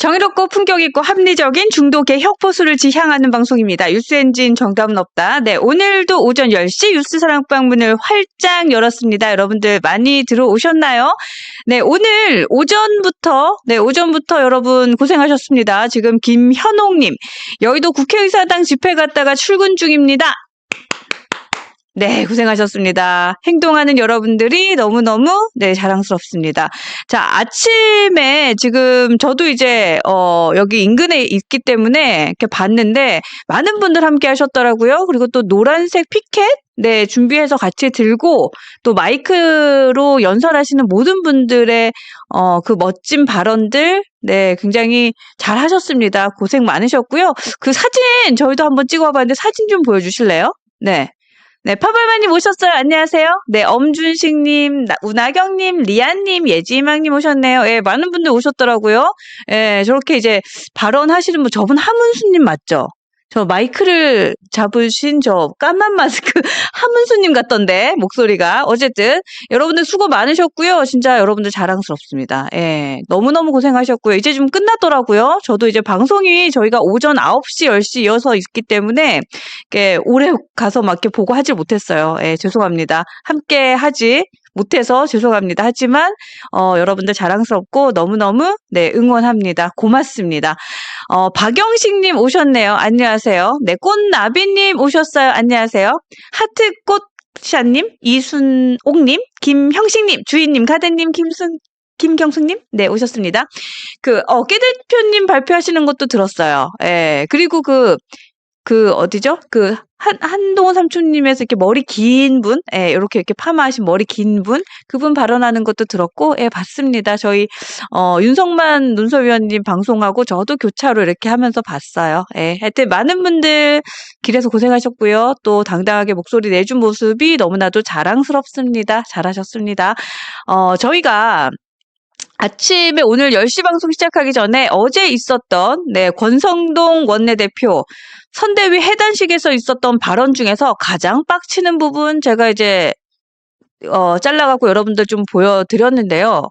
정의롭고 품격 있고 합리적인 중도 개혁보수를 지향하는 방송입니다. 뉴스엔진 정답은 없다. 네, 오늘도 오전 10시 뉴스 사랑방 문을 활짝 열었습니다. 여러분들 많이 들어오셨나요? 네, 오늘 오전부터 여러분 고생하셨습니다. 지금 김현옥님, 여의도 국회의사당 집회 갔다가 출근 중입니다. 네, 고생하셨습니다. 행동하는 여러분들이 너무너무, 네, 자랑스럽습니다. 자, 아침에 지금 저도 이제, 여기 인근에 있기 때문에 이렇게 봤는데, 많은 분들 함께 하셨더라고요. 그리고 또 노란색 피켓? 네, 준비해서 같이 들고, 또 마이크로 연설하시는 모든 분들의, 그 멋진 발언들, 네, 굉장히 잘 하셨습니다. 고생 많으셨고요. 그 사진 저희도 한번 찍어봤는데 사진 좀 보여주실래요? 네. 네, 파벌마님 오셨어요. 안녕하세요. 네, 엄준식님, 우나경님, 리안님, 예지희망님 오셨네요. 예, 많은 분들 오셨더라고요. 예, 저렇게 이제 발언하시는 분, 저분 하문수님 맞죠? 저 마이크를 잡으신 저 까만 마스크 하문수님 같던데, 목소리가. 어쨌든, 여러분들 수고 많으셨고요. 진짜 여러분들 자랑스럽습니다. 예, 너무너무 고생하셨고요. 이제 좀 끝났더라고요. 저도 이제 방송이 저희가 오전 9시, 10시 이어서 있기 때문에, 이렇게 오래 가서 막 이렇게 보고 하질 못했어요. 예, 죄송합니다. 함께 하지 못해서 죄송합니다. 하지만, 여러분들 자랑스럽고 너무너무, 네, 응원합니다. 고맙습니다. 박영식님 오셨네요. 안녕하세요. 네, 꽃나비님 오셨어요. 안녕하세요. 하트꽃샤님, 이순옥님, 김형식님, 주인님, 가든님, 김경숙님, 네, 오셨습니다. 깨 대표님 발표하시는 것도 들었어요. 예, 그리고 어디죠? 한동훈 삼촌님에서 이렇게 머리 긴 분, 예, 이렇게 파마하신 머리 긴 분, 그분 발언하는 것도 들었고, 예, 봤습니다. 저희, 윤석만 논설위원님 방송하고 저도 교차로 이렇게 하면서 봤어요. 예, 하여튼 많은 분들 길에서 고생하셨고요. 또 당당하게 목소리 내준 모습이 너무나도 자랑스럽습니다. 잘하셨습니다. 저희가 아침에 오늘 10시 방송 시작하기 전에 어제 있었던, 네, 권성동 원내대표 선대위 해단식에서 있었던 발언 중에서 가장 빡치는 부분 제가 이제, 잘라갖고 여러분들 좀 보여드렸는데요.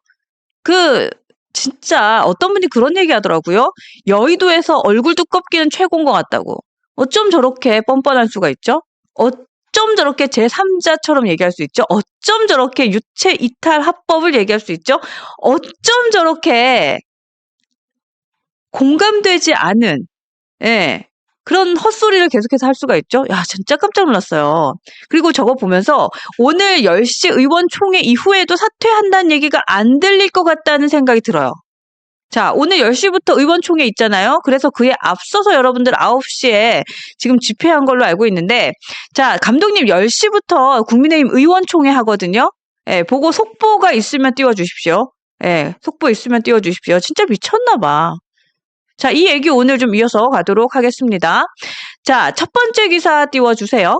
진짜 어떤 분이 그런 얘기 하더라고요. 여의도에서 얼굴 두껍기는 최고인 것 같다고. 어쩜 저렇게 뻔뻔할 수가 있죠? 어쩜 저렇게 제3자처럼 얘기할 수 있죠? 어쩜 저렇게 유체 이탈 합법을 얘기할 수 있죠? 어쩜 저렇게 공감되지 않은, 예, 그런 헛소리를 계속해서 할 수가 있죠? 야, 진짜 깜짝 놀랐어요. 그리고 저거 보면서 오늘 10시 의원총회 이후에도 사퇴한다는 얘기가 안 들릴 것 같다는 생각이 들어요. 자, 오늘 10시부터 의원총회 있잖아요. 그래서 그에 앞서서 여러분들 9시에 지금 집회한 걸로 알고 있는데, 자, 감독님 10시부터 국민의힘 의원총회 하거든요. 예, 보고 속보가 있으면 띄워주십시오. 예, 속보 있으면 띄워주십시오. 진짜 미쳤나봐. 자, 이 얘기 오늘 좀 이어서 가도록 하겠습니다. 자, 첫 번째 기사 띄워주세요.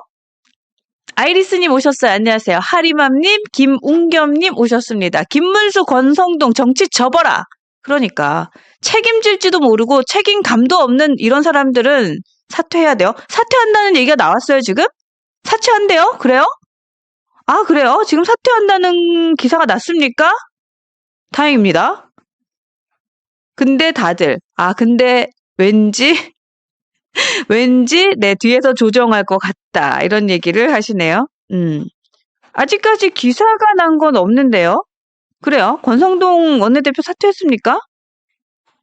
아이리스님 오셨어요. 안녕하세요. 하리맘님, 김웅겸님 오셨습니다. 김문수, 권성동 정치 접어라. 그러니까 책임질지도 모르고 책임감도 없는 이런 사람들은 사퇴해야 돼요. 사퇴한다는 얘기가 나왔어요, 지금? 사퇴한대요? 그래요? 아, 그래요? 지금 사퇴한다는 기사가 났습니까? 다행입니다. 근데 다들, 근데 왠지, 네, 뒤에서 조정할 것 같다. 이런 얘기를 하시네요. 아직까지 기사가 난 건 없는데요. 그래요? 권성동 원내대표 사퇴했습니까?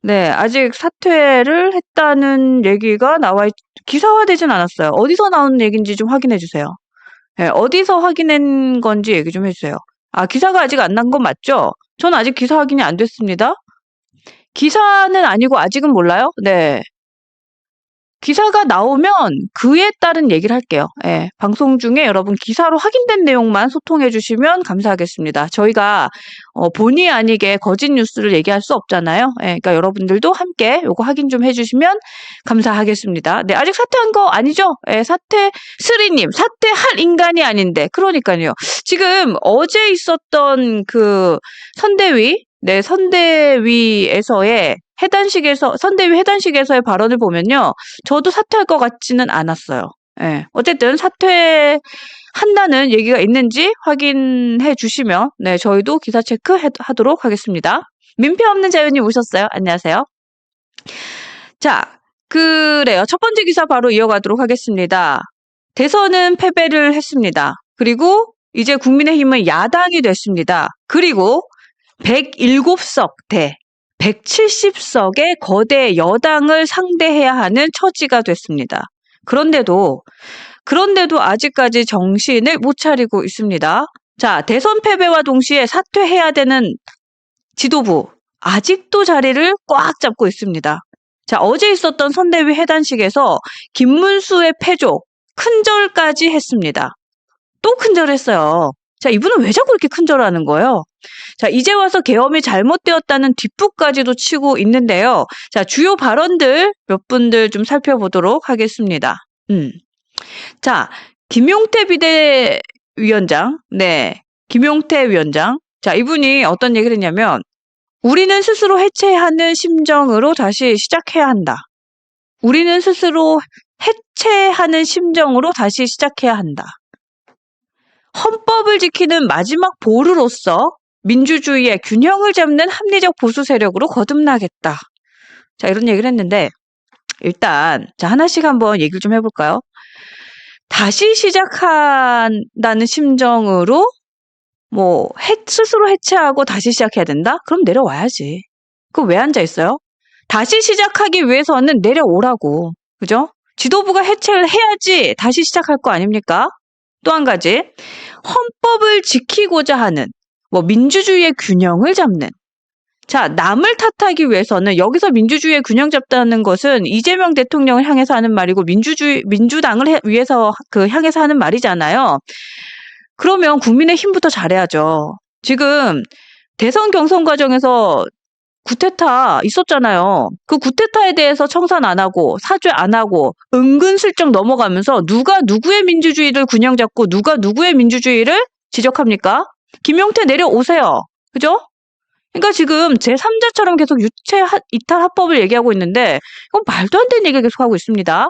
네, 아직 사퇴를 했다는 얘기가 기사화되진 않았어요. 어디서 나온 얘기인지 좀 확인해 주세요. 네, 어디서 확인한 건지 얘기 좀 해주세요. 기사가 아직 안 난 건 맞죠? 전 아직 기사 확인이 안 됐습니다. 기사는 아니고 아직은 몰라요? 네. 기사가 나오면 그에 따른 얘기를 할게요. 예, 방송 중에 여러분 기사로 확인된 내용만 소통해 주시면 감사하겠습니다. 저희가 본의 아니게 거짓 뉴스를 얘기할 수 없잖아요. 예, 그러니까 여러분들도 함께 요거 확인 좀 해주시면 감사하겠습니다. 네, 아직 사퇴한 거 아니죠? 예, 스리님, 사퇴할 인간이 아닌데. 그러니까요. 지금 어제 있었던 선대위, 네, 선대위에서의 선대위 해단식에서의 발언을 보면요. 저도 사퇴할 것 같지는 않았어요. 예. 어쨌든 사퇴한다는 얘기가 있는지 확인해 주시면, 네, 저희도 기사 체크하도록 하겠습니다. 민폐 없는 자연님 오셨어요. 안녕하세요. 자, 그래요. 첫 번째 기사 바로 이어가도록 하겠습니다. 대선은 패배를 했습니다. 그리고 이제 국민의힘은 야당이 됐습니다. 그리고 107석 대 170석의 거대 여당을 상대해야 하는 처지가 됐습니다. 그런데도 아직까지 정신을 못 차리고 있습니다. 자, 대선 패배와 동시에 사퇴해야 되는 지도부, 아직도 자리를 꽉 잡고 있습니다. 자, 어제 있었던 선대위 해단식에서 김문수의 패족, 큰절까지 했습니다. 또 큰절했어요. 자, 이분은 왜 자꾸 이렇게 큰절하는 거예요? 자, 이제 와서 계엄이 잘못되었다는 뒷북까지도 치고 있는데요. 자, 주요 발언들 몇 분들 좀 살펴보도록 하겠습니다. 자, 김용태 비대위원장, 네, 김용태 위원장. 자, 이분이 어떤 얘기를 했냐면, 우리는 스스로 해체하는 심정으로 다시 시작해야 한다. 우리는 스스로 해체하는 심정으로 다시 시작해야 한다. 헌법을 지키는 마지막 보루로서 민주주의의 균형을 잡는 합리적 보수 세력으로 거듭나겠다. 자, 이런 얘기를 했는데, 일단, 자, 하나씩 한번 얘기를 좀 해볼까요? 다시 시작한다는 심정으로 스스로 해체하고 다시 시작해야 된다? 그럼 내려와야지. 그거 왜 앉아 있어요? 다시 시작하기 위해서는 내려오라고. 그죠? 지도부가 해체를 해야지 다시 시작할 거 아닙니까? 또 한 가지. 헌법을 지키고자 하는, 민주주의의 균형을 잡는. 자, 남을 탓하기 위해서는 여기서 민주주의의 균형 잡다는 것은 이재명 대통령을 향해서 하는 말이고 민주당을 위해서 향해서 하는 말이잖아요. 그러면 국민의힘부터 잘해야죠. 지금 대선 경선 과정에서 구테타 있었잖아요. 그 구테타에 대해서 청산 안 하고 사죄 안 하고 은근슬쩍 넘어가면서 누가 누구의 민주주의를 균형 잡고 누가 누구의 민주주의를 지적합니까? 김용태 내려오세요. 그죠? 그러니까 지금 제3자처럼 계속 유체 이탈 합법을 얘기하고 있는데 이건 말도 안 되는 얘기를 계속하고 있습니다.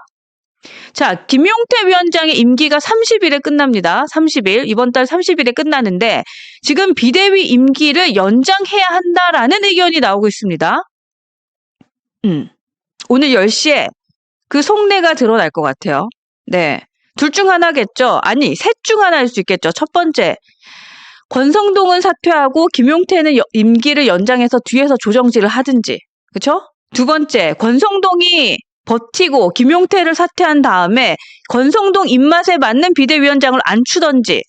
자, 김용태 위원장의 임기가 30일에 끝납니다. 30일, 이번 달 30일에 끝나는데 지금 비대위 임기를 연장해야 한다라는 의견이 나오고 있습니다. 오늘 10시에 그 속내가 드러날 것 같아요. 네, 둘 중 하나겠죠. 아니, 셋 중 하나일 수 있겠죠. 첫 번째, 권성동은 사퇴하고 김용태는 임기를 연장해서 뒤에서 조정질을 하든지. 그렇죠? 두 번째, 권성동이 버티고 김용태를 사퇴한 다음에 권성동 입맛에 맞는 비대위원장을 앉추던지.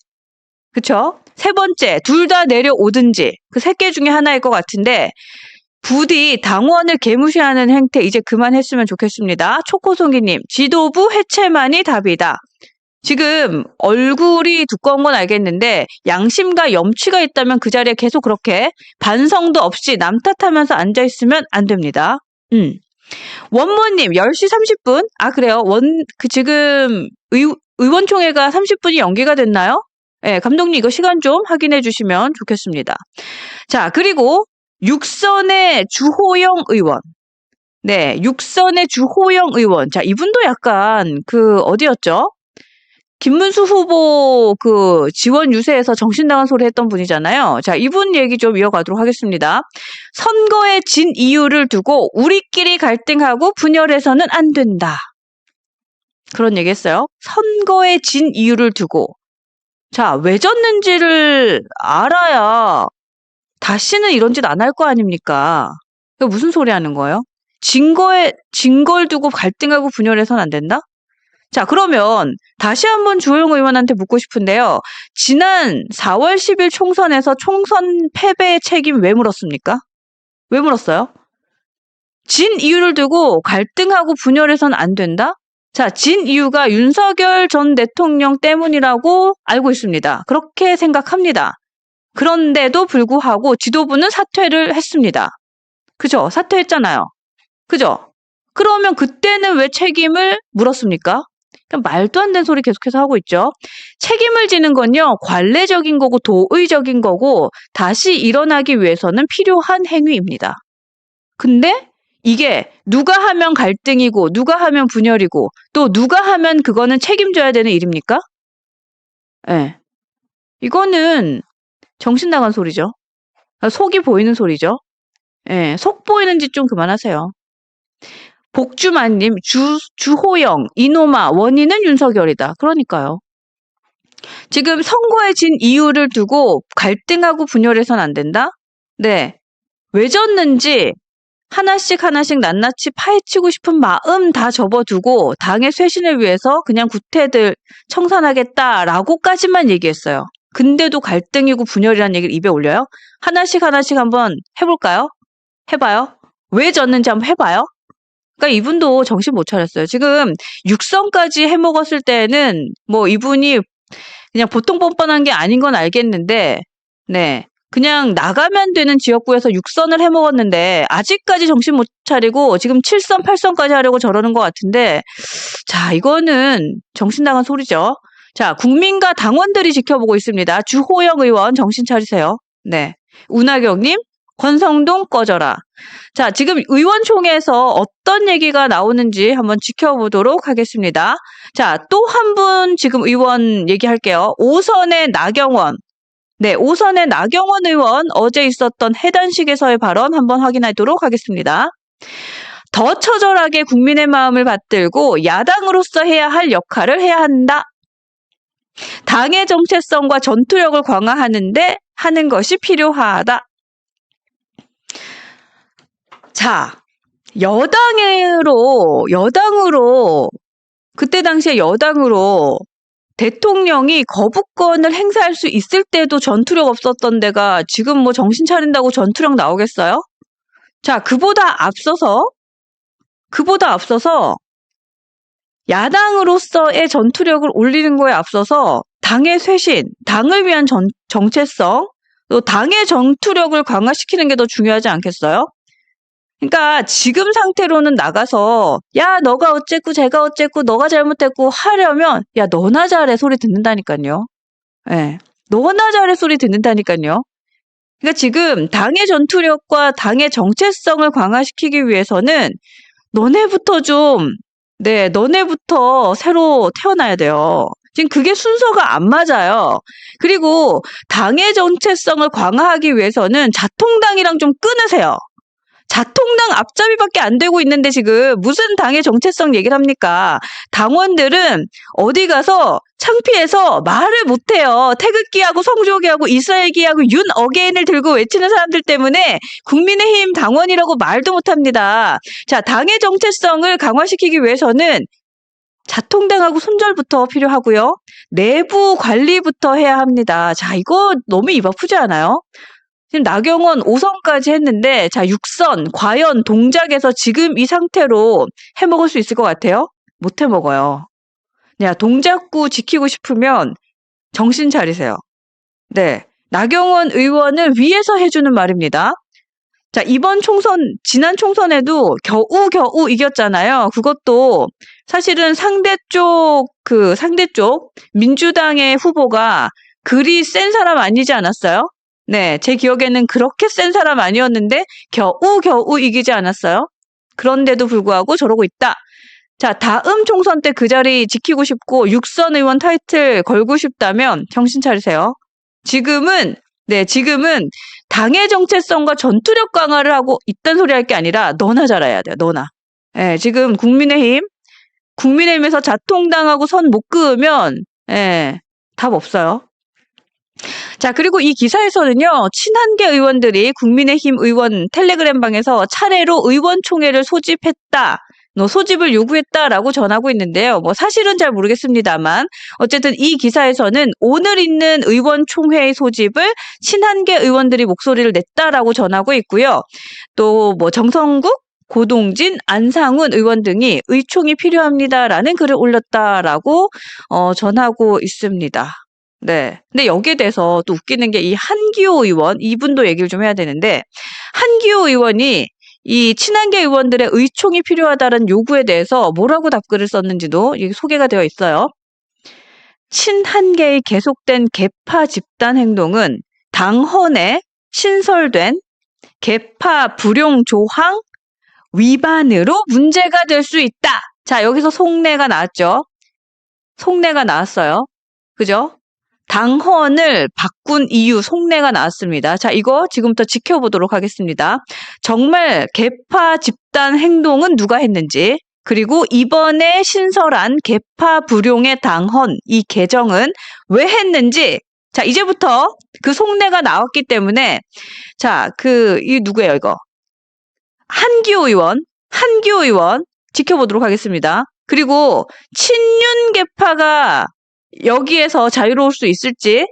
그쵸? 세 번째, 둘 다 내려오든지. 그 세 개 중에 하나일 것 같은데 부디 당원을 개무시하는 행태 이제 그만했으면 좋겠습니다. 초코송이님, 지도부 해체만이 답이다. 지금 얼굴이 두꺼운 건 알겠는데 양심과 염치가 있다면 그 자리에 계속 그렇게 반성도 없이 남 탓하면서 앉아있으면 안 됩니다. 원모님 10시 30분? 아, 그래요? 지금 의원총회가 30분이 연기가 됐나요? 네, 감독님 이거 시간 좀 확인해 주시면 좋겠습니다. 자, 그리고 육선의 주호영 의원. 네, 육선의 주호영 의원. 자, 이분도 약간 어디였죠? 김문수 후보 지원 유세에서 정신나간 소리 했던 분이잖아요. 자, 이분 얘기 좀 이어가도록 하겠습니다. 선거에 진 이유를 두고 우리끼리 갈등하고 분열해서는 안 된다. 그런 얘기 했어요. 선거에 진 이유를 두고. 자, 왜 졌는지를 알아야 다시는 이런 짓 안 할 거 아닙니까? 무슨 소리 하는 거예요? 진 걸 두고 갈등하고 분열해서는 안 된다? 자, 그러면 다시 한번 주호영 의원한테 묻고 싶은데요. 지난 4월 10일 총선에서 총선 패배의 책임 왜 물었습니까? 왜 물었어요? 진 이유를 두고 갈등하고 분열해서는 안 된다? 자, 진 이유가 윤석열 전 대통령 때문이라고 알고 있습니다. 그렇게 생각합니다. 그런데도 불구하고 지도부는 사퇴를 했습니다. 그죠? 사퇴했잖아요. 그죠? 그러면 그때는 왜 책임을 물었습니까? 말도 안 되는 소리 계속해서 하고 있죠. 책임을 지는 건요, 관례적인 거고 도의적인 거고 다시 일어나기 위해서는 필요한 행위입니다. 근데 이게 누가 하면 갈등이고 누가 하면 분열이고 또 누가 하면 그거는 책임져야 되는 일입니까? 네. 이거는 정신 나간 소리죠. 속이 보이는 소리죠. 네. 속 보이는 짓 좀 그만하세요. 복주만님, 주호영, 이노마, 원인은 윤석열이다. 그러니까요. 지금 선거에 진 이유를 두고 갈등하고 분열해선 안 된다? 네. 왜 졌는지 하나씩 낱낱이 파헤치고 싶은 마음 다 접어두고 당의 쇄신을 위해서 그냥 구태들 청산하겠다라고까지만 얘기했어요. 근데도 갈등이고 분열이라는 얘기를 입에 올려요? 하나씩 한번 해볼까요? 해봐요. 왜 졌는지 한번 해봐요. 그러니까 이분도 정신 못 차렸어요. 지금 육선까지 해먹었을 때는 뭐 이분이 그냥 보통 뻔뻔한 게 아닌 건 알겠는데, 네. 그냥 나가면 되는 지역구에서 6선을 해먹었는데 아직까지 정신 못 차리고 지금 7선, 8선까지 하려고 저러는 것 같은데, 자, 이거는 정신 나간 소리죠. 자, 국민과 당원들이 지켜보고 있습니다. 주호영 의원 정신 차리세요. 네. 운하경님, 권성동 꺼져라. 자, 지금 의원총회에서 어떤 얘기가 나오는지 한번 지켜보도록 하겠습니다. 자, 또 한 분 지금 의원 얘기할게요. 5선의 나경원. 네, 5선의 나경원 의원 어제 있었던 해단식에서의 발언 한번 확인하도록 하겠습니다. 더 처절하게 국민의 마음을 받들고 야당으로서 해야 할 역할을 해야 한다. 당의 정체성과 전투력을 강화하는데 하는 것이 필요하다. 자, 여당으로 그때 당시에 여당으로 대통령이 거부권을 행사할 수 있을 때도 전투력 없었던 데가 지금 뭐 정신 차린다고 전투력 나오겠어요? 자, 그보다 앞서서 야당으로서의 전투력을 올리는 거에 앞서서 당의 쇄신, 당을 위한 정체성, 또 당의 전투력을 강화시키는 게 더 중요하지 않겠어요? 그러니까 지금 상태로는 나가서 야 너가 어쨌고 제가 어쨌고 너가 잘못했고 하려면 야 너나 잘해 소리 듣는다니까요. 예, 너나 잘해 소리 듣는다니까요. 그러니까 지금 당의 전투력과 당의 정체성을 강화시키기 위해서는 너네부터 너네부터 새로 태어나야 돼요. 지금 그게 순서가 안 맞아요. 그리고 당의 정체성을 강화하기 위해서는 자통당이랑 좀 끊으세요. 자통당 앞잡이밖에 안 되고 있는데 지금 무슨 당의 정체성 얘기를 합니까? 당원들은 어디 가서 창피해서 말을 못해요. 태극기하고 성조기하고 이스라엘기하고 윤 어게인을 들고 외치는 사람들 때문에 국민의힘 당원이라고 말도 못합니다. 자, 당의 정체성을 강화시키기 위해서는 자통당하고 손절부터 필요하고요. 내부 관리부터 해야 합니다. 자, 이거 너무 입 아프지 않아요? 지금 나경원 5선까지 했는데 자 6선 과연 동작에서 지금 이 상태로 해먹을 수 있을 것 같아요? 못 해먹어요. 야, 동작구 지키고 싶으면 정신 차리세요. 네, 나경원 의원을 위해서 해주는 말입니다. 자, 지난 총선에도 겨우 이겼잖아요. 그것도 사실은 상대 쪽 민주당의 후보가 그리 센 사람 아니지 않았어요? 네, 제 기억에는 그렇게 센 사람 아니었는데 겨우 이기지 않았어요? 그런데도 불구하고 저러고 있다. 자, 다음 총선 때 그 자리 지키고 싶고 6선 의원 타이틀 걸고 싶다면 정신 차리세요. 지금은 당의 정체성과 전투력 강화를 하고 있단 소리 할 게 아니라 너나 잘해야 돼요. 너나. 예, 지금 국민의힘에서 자통당하고 선 못 그으면 답 없어요. 자, 그리고 이 기사에서는요, 친한계 의원들이 국민의힘 의원 텔레그램방에서 차례로 의원총회를 소집을 요구했다라고 전하고 있는데요. 뭐 사실은 잘 모르겠습니다만 어쨌든 이 기사에서는 오늘 있는 의원총회의 소집을 친한계 의원들이 목소리를 냈다라고 전하고 있고요. 또 뭐 정성국, 고동진, 안상훈 의원 등이 의총이 필요합니다라는 글을 올렸다라고 전하고 있습니다. 네. 근데 여기에 대해서 또 웃기는 게 이 한기호 의원, 이분도 얘기를 좀 해야 되는데, 한기호 의원이 이 친한계 의원들의 의총이 필요하다는 요구에 대해서 뭐라고 답글을 썼는지도 여기 소개가 되어 있어요. 친한계의 계속된 개파 집단 행동은 당헌에 신설된 개파 불용 조항 위반으로 문제가 될 수 있다. 자, 여기서 속내가 나왔죠. 속내가 나왔어요. 그죠? 당헌을 바꾼 이유 속내가 나왔습니다. 자, 이거 지금부터 지켜보도록 하겠습니다. 정말 개파 집단 행동은 누가 했는지, 그리고 이번에 신설한 개파 불용의 당헌 이 개정은 왜 했는지, 자, 이제부터 그 속내가 나왔기 때문에, 자, 이 누구예요, 이거? 한기호 의원 지켜보도록 하겠습니다. 그리고 친윤 개파가 여기에서 자유로울 수 있을지,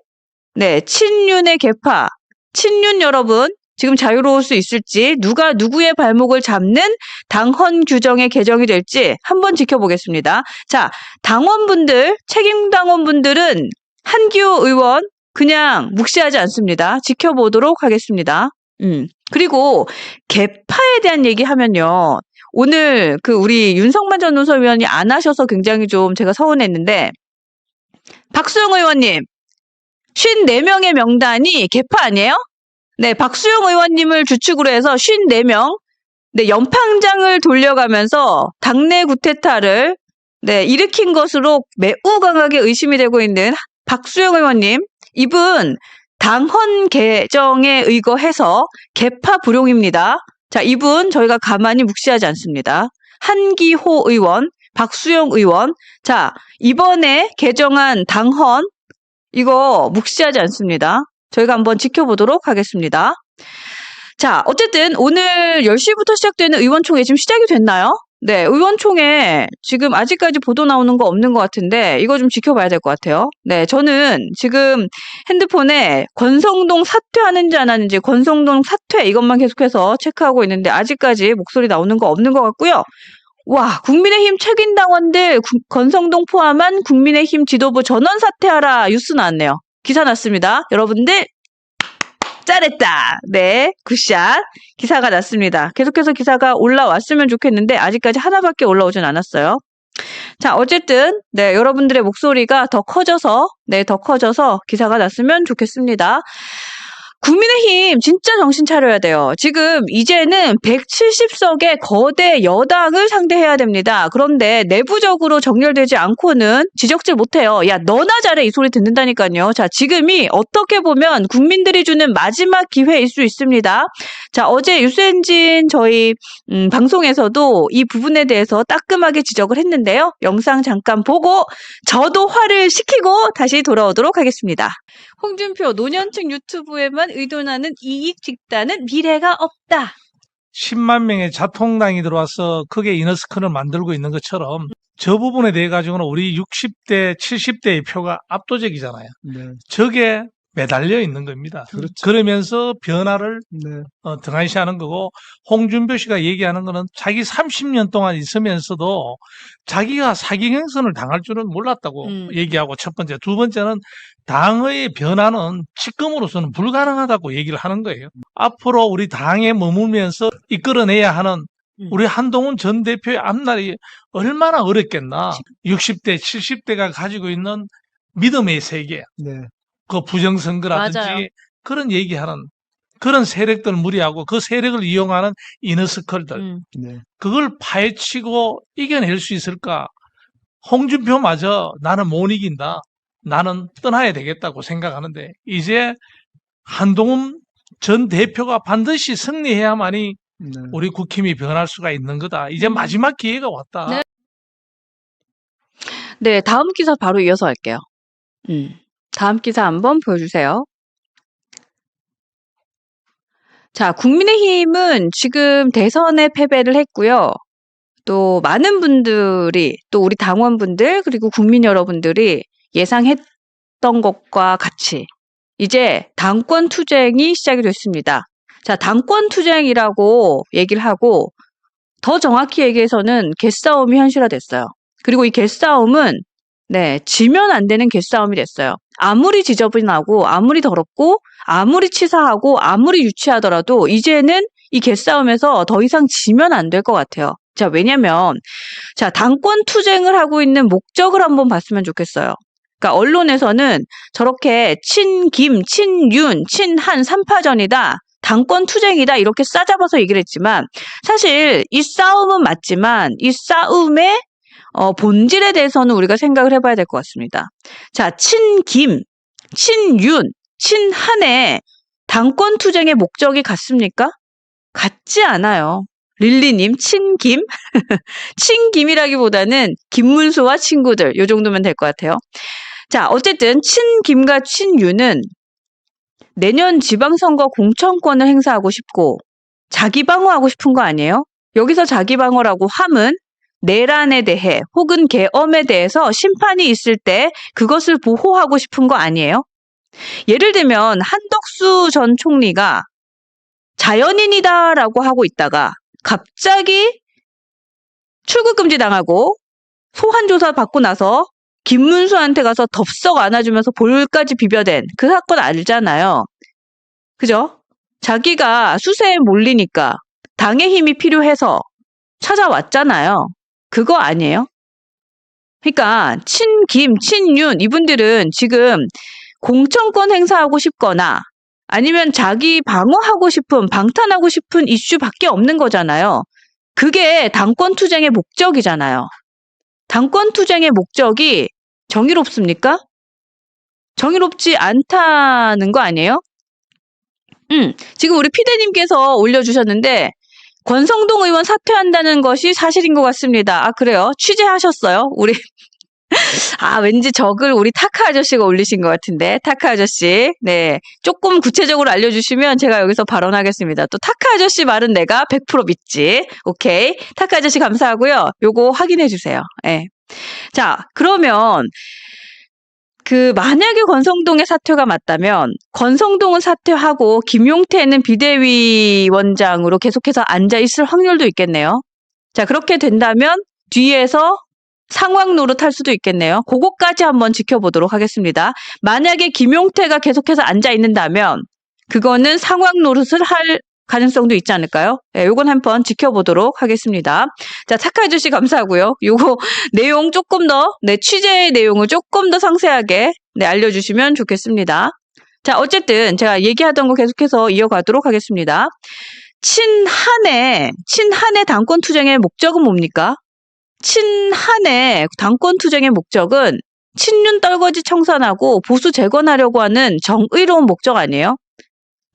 네, 친윤의 개파, 친윤 여러분, 지금 자유로울 수 있을지, 누가 누구의 발목을 잡는 당헌 규정의 개정이 될지 한번 지켜보겠습니다. 자, 당원분들, 책임 당원분들은 한기호 의원 그냥 묵시하지 않습니다. 지켜보도록 하겠습니다. 그리고 개파에 대한 얘기하면요. 오늘 우리 윤석만 전 논설위원이 안 하셔서 굉장히 좀 제가 서운했는데, 박수영 의원님, 54명의 명단이 개파 아니에요? 네, 박수영 의원님을 주축으로 해서 54명, 네, 연판장을 돌려가면서 당내 구테타를 네, 일으킨 것으로 매우 강하게 의심이 되고 있는 박수영 의원님, 이분 당헌 개정에 의거해서 개파 불용입니다. 자, 이분 저희가 가만히 묵시하지 않습니다. 한기호 의원, 박수영 의원, 자, 이번에 개정한 당헌 이거 묵시하지 않습니다. 저희가 한번 지켜보도록 하겠습니다. 자, 어쨌든 오늘 10시부터 시작되는 의원총회 지금 시작이 됐나요? 네, 의원총회 지금 아직까지 보도 나오는 거 없는 것 같은데 이거 좀 지켜봐야 될 것 같아요. 네, 저는 지금 핸드폰에 권성동 사퇴하는지 안 하는지, 권성동 사퇴 이것만 계속해서 체크하고 있는데 아직까지 목소리 나오는 거 없는 것 같고요. 와, 국민의힘 책임당원들 권성동 포함한 국민의힘 지도부 전원 사퇴하라 뉴스 나왔네요. 기사 났습니다. 여러분들 잘했다. 네, 굿샷. 기사가 났습니다. 계속해서 기사가 올라왔으면 좋겠는데 아직까지 하나밖에 올라오진 않았어요. 자, 어쨌든 네, 여러분들의 목소리가 더 커져서 기사가 났으면 좋겠습니다. 국민의힘 진짜 정신 차려야 돼요. 지금 이제는 170석의 거대 여당을 상대해야 됩니다. 그런데 내부적으로 정렬되지 않고는 지적질 못해요. 야, 너나 잘해 이 소리 듣는다니까요. 자, 지금이 어떻게 보면 국민들이 주는 마지막 기회일 수 있습니다. 자, 어제 유수엔진 저희 방송에서도 이 부분에 대해서 따끔하게 지적을 했는데요. 영상 잠깐 보고 저도 화를 식히고 다시 돌아오도록 하겠습니다. 홍준표 노년층 유튜브에만 의존하는 이익 집단은 미래가 없다. 10만 명의 자통당이 들어와서 크게 이너스크를 만들고 있는 것처럼 저 부분에 대해 가지고는 우리 60대, 70대의 표가 압도적이잖아요. 네. 저게 매달려 있는 겁니다. 그렇죠. 그러면서 변화를 네. 등한시하는 거고, 홍준표 씨가 얘기하는 거는 자기 30년 동안 있으면서도 자기가 사기행선을 당할 줄은 몰랐다고 얘기하고, 첫 번째. 두 번째는 당의 변화는 지금으로서는 불가능하다고 얘기를 하는 거예요. 앞으로 우리 당에 머물면서 이끌어내야 하는 우리 한동훈 전 대표의 앞날이 얼마나 어렵겠나. 60대, 70대가 가지고 있는 믿음의 세계. 네. 그 부정선거라든지 맞아요. 그런 얘기하는 그런 세력들 무리하고 그 세력을 이용하는 이너스컬들 네. 그걸 파헤치고 이겨낼 수 있을까? 홍준표마저 나는 못 이긴다. 나는 떠나야 되겠다고 생각하는데 이제 한동훈 전 대표가 반드시 승리해야만이 네. 우리 국힘이 변할 수가 있는 거다. 이제 마지막 기회가 왔다. 네. 네, 다음 기사 바로 이어서 할게요. 다음 기사 한번 보여주세요. 자, 국민의힘은 지금 대선에 패배를 했고요. 또 많은 분들이, 또 우리 당원분들, 그리고 국민 여러분들이 예상했던 것과 같이 이제 당권 투쟁이 시작이 됐습니다. 자, 당권 투쟁이라고 얘기를 하고 더 정확히 얘기해서는 개싸움이 현실화됐어요. 그리고 이 개싸움은 네, 지면 안 되는 개싸움이 됐어요. 아무리 지저분하고 아무리 더럽고 아무리 치사하고 아무리 유치하더라도 이제는 이 개싸움에서 더 이상 지면 안 될 것 같아요. 자, 왜냐면 자, 당권 투쟁을 하고 있는 목적을 한번 봤으면 좋겠어요. 그러니까 언론에서는 저렇게 친김, 친윤, 친한 3파전이다. 당권 투쟁이다. 이렇게 싸잡아서 얘기를 했지만 사실 이 싸움은 맞지만 이 싸움의 본질에 대해서는 우리가 생각을 해봐야 될 것 같습니다. 자, 친김. 친윤, 친한의 당권 투쟁의 목적이 같습니까? 같지 않아요. 릴리님, 친김? 친김이라기보다는 김문수와 친구들, 요 정도면 될 것 같아요. 자, 어쨌든 친김과 친윤은 내년 지방선거 공천권을 행사하고 싶고 자기 방어하고 싶은 거 아니에요? 여기서 자기 방어라고 함은 내란에 대해 혹은 계엄에 대해서 심판이 있을 때 그것을 보호하고 싶은 거 아니에요? 예를 들면 한덕수 전 총리가 자연인이다라고 하고 있다가 갑자기 출국금지 당하고 소환조사 받고 나서 김문수한테 가서 덥석 안아주면서 볼까지 비벼댄 그 사건 알잖아요. 그죠? 자기가 수세에 몰리니까 당의 힘이 필요해서 찾아왔잖아요. 그거 아니에요? 그러니까 친김, 친윤 이분들은 지금 공천권 행사하고 싶거나 아니면 자기 방어하고 싶은, 방탄하고 싶은 이슈밖에 없는 거잖아요. 그게 당권 투쟁의 목적이잖아요. 당권 투쟁의 목적이 정의롭습니까? 정의롭지 않다는 거 아니에요? 지금 우리 피디님께서 올려주셨는데 권성동 의원 사퇴한다는 것이 사실인 것 같습니다. 아, 그래요? 취재하셨어요? 우리 왠지 저글 우리 타카 아저씨가 올리신 것 같은데 타카 아저씨 네 조금 구체적으로 알려주시면 제가 여기서 발언하겠습니다. 또 타카 아저씨 말은 내가 100% 믿지. 오케이, 타카 아저씨 감사하고요. 요거 확인해 주세요. 네. 자, 그러면 만약에 권성동의 사퇴가 맞다면 권성동은 사퇴하고 김용태는 비대위원장으로 계속해서 앉아있을 확률도 있겠네요. 자, 그렇게 된다면 뒤에서 상황 노릇할 수도 있겠네요. 그거까지 한번 지켜보도록 하겠습니다. 만약에 김용태가 계속해서 앉아있는다면 그거는 상황 노릇을 할 가능성도 있지 않을까요? 네, 요건 한번 지켜보도록 하겠습니다. 자, 착하 아저씨 감사하고요. 요거 내용 조금 더, 취재의 내용을 조금 더 상세하게 알려주시면 좋겠습니다. 자, 어쨌든 제가 얘기하던 거 계속해서 이어가도록 하겠습니다. 친한의 당권 투쟁의 목적은 뭡니까? 친한의 당권 투쟁의 목적은 친윤 떨거지 청산하고 보수 재건하려고 하는 정의로운 목적 아니에요?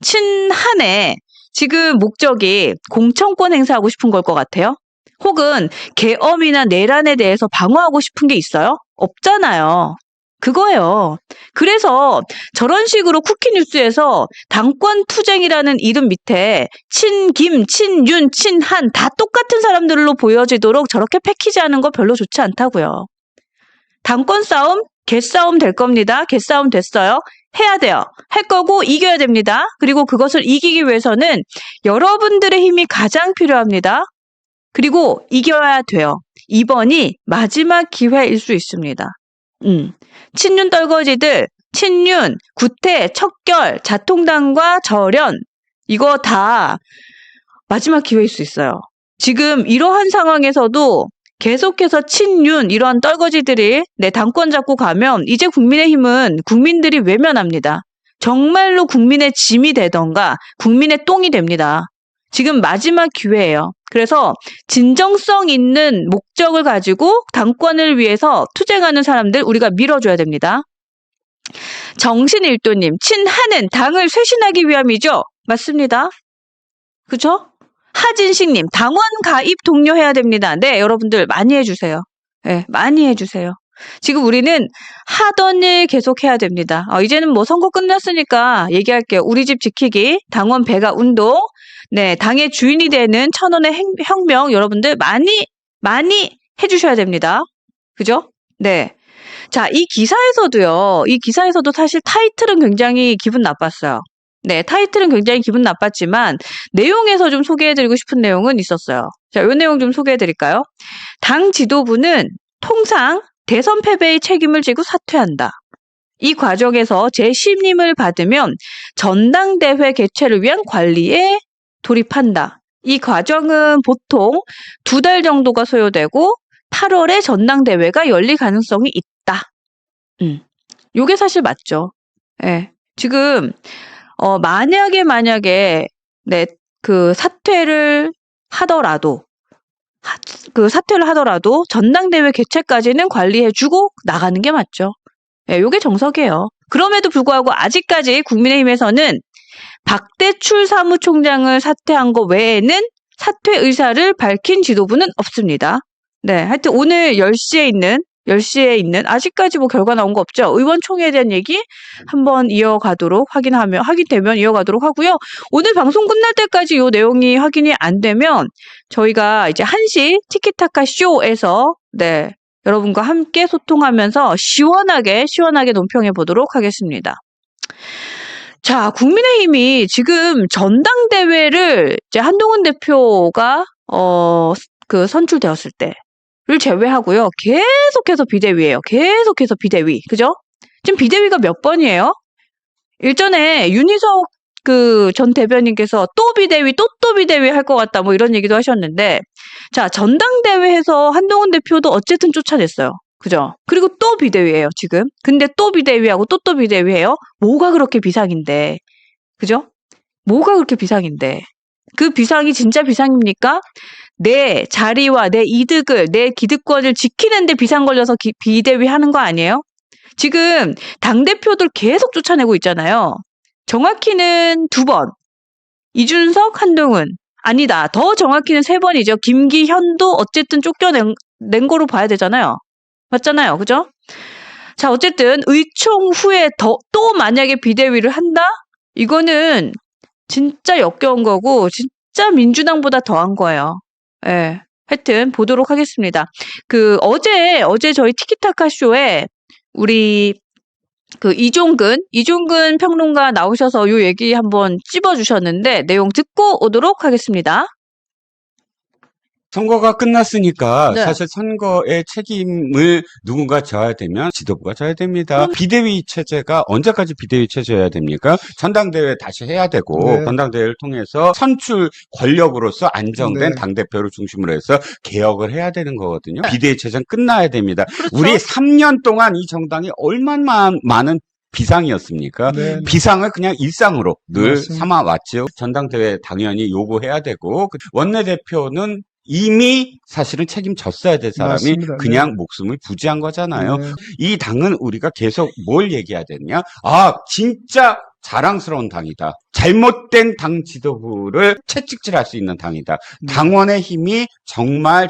친한의 지금 목적이 공천권 행사하고 싶은 걸 것 같아요? 혹은 계엄이나 내란에 대해서 방어하고 싶은 게 있어요? 없잖아요. 그거예요. 그래서 저런 식으로 쿠키뉴스에서 당권 투쟁이라는 이름 밑에 친김, 친윤, 친한 다 똑같은 사람들로 보여지도록 저렇게 패키지하는 거 별로 좋지 않다고요. 당권 싸움, 개싸움 될 겁니다. 개싸움 됐어요. 해야 돼요. 할 거고 이겨야 됩니다. 그리고 그것을 이기기 위해서는 여러분들의 힘이 가장 필요합니다. 그리고 이겨야 돼요. 이번이 마지막 기회일 수 있습니다. 친윤 떨거지들, 친윤, 구태, 척결, 자통당과 절연 이거 다 마지막 기회일 수 있어요. 지금 이러한 상황에서도 계속해서 친윤 이러한 떨거지들이 당권 잡고 가면 이제 국민의힘은 국민들이 외면합니다. 정말로 국민의 짐이 되던가 국민의 똥이 됩니다. 지금 마지막 기회예요. 그래서 진정성 있는 목적을 가지고 당권을 위해서 투쟁하는 사람들 우리가 밀어줘야 됩니다. 정신일도님, 친한은 당을 쇄신하기 위함이죠? 맞습니다. 그죠? 하진식님, 당원 가입 독려해야 됩니다. 네, 여러분들 많이 해주세요. 네, 많이 해주세요. 지금 우리는 하던 일 계속 해야 됩니다. 이제는 뭐 선거 끝났으니까 얘기할게요. 우리 집 지키기, 당원 배가 운동, 네, 당의 주인이 되는 1000원의 혁명 여러분들 많이 해주셔야 됩니다. 그죠? 네. 자, 이 기사에서도 사실 타이틀은 굉장히 기분 나빴어요. 네, 타이틀은 굉장히 기분 나빴지만 내용에서 좀 소개해드리고 싶은 내용은 있었어요. 자, 이 내용 좀 소개해드릴까요? 당 지도부는 통상 대선 패배의 책임을 지고 사퇴한다. 이 과정에서 재심임을 받으면 전당대회 개최를 위한 관리에 돌입한다. 이 과정은 보통 2달 정도가 소요되고 8월에 전당대회가 열릴 가능성이 있다. 요게 사실 맞죠. 네, 지금 만약에 사퇴를 하더라도 전당대회 개최까지는 관리해주고 나가는 게 맞죠. 네, 요게 정석이에요. 그럼에도 불구하고 아직까지 국민의힘에서는 박대출 사무총장을 사퇴한 것 외에는 사퇴 의사를 밝힌 지도부는 없습니다. 네, 하여튼 오늘 10시에 있는 아직까지 뭐 결과 나온 거 없죠. 의원총회에 대한 얘기 한번 이어가도록 확인되면 이어가도록 하고요. 오늘 방송 끝날 때까지 이 내용이 확인이 안 되면 저희가 이제 1시 티키타카 쇼에서 네, 여러분과 함께 소통하면서 시원하게 논평해 보도록 하겠습니다. 자, 국민의힘이 지금 전당대회를 이제 한동훈 대표가 선출되었을 때를 제외하고요. 계속해서 비대위예요. 계속해서 비대위. 그죠? 지금 비대위가 몇 번이에요? 일전에 윤희석 전 대변인께서 또 비대위 할 것 같다 뭐 이런 얘기도 하셨는데 자, 전당대회에서 한동훈 대표도 어쨌든 쫓아냈어요. 그죠? 그리고 또 비대위예요, 지금. 근데 또 비대위하고 또 비대위예요. 뭐가 그렇게 비상인데. 그죠? 뭐가 그렇게 비상인데. 그 비상이 진짜 비상입니까? 내 자리와 내 이득을, 내 기득권을 지키는데 비상 걸려서 비대위 하는 거 아니에요? 지금 당대표들 계속 쫓아내고 있잖아요. 정확히는 2번. 이준석, 한동훈. 아니다. 더 정확히는 3번이죠. 김기현도 어쨌든 쫓겨낸 거로 봐야 되잖아요. 맞잖아요. 그죠? 자, 어쨌든 의총 후에 또 만약에 비대위를 한다? 이거는 진짜 역겨운 거고 진짜 민주당보다 더한 거예요. 예. 하여튼 보도록 하겠습니다. 어제 저희 티키타카 쇼에 우리 이종근 평론가 나오셔서 요 얘기 한번 찝어주셨는데 내용 듣고 오도록 하겠습니다. 선거가 끝났으니까 네. 사실 선거의 책임을 누군가 져야 되면 지도부가 져야 됩니다. 비대위 체제가 언제까지 비대위 체제여야 됩니까? 전당대회 다시 해야 되고 네. 전당대회를 통해서 선출 권력으로서 안정된 네. 당대표를 중심으로 해서 개혁을 해야 되는 거거든요. 네. 비대위 체제는 끝나야 됩니다. 그렇죠. 우리 3년 동안 이 정당이 얼마나 많은 비상이었습니까? 네. 비상을 그냥 일상으로 늘 맞습니다. 삼아왔죠. 전당대회 당연히 요구해야 되고 원내대표는 이미 사실은 책임졌어야 될 사람이 맞습니다. 그냥 목숨을 부지한 거잖아요. 네. 이 당은 우리가 계속 뭘 얘기해야 되냐? 진짜 자랑스러운 당이다. 잘못된 당 지도부를 채찍질할 수 있는 당이다. 네. 당원의 힘이 정말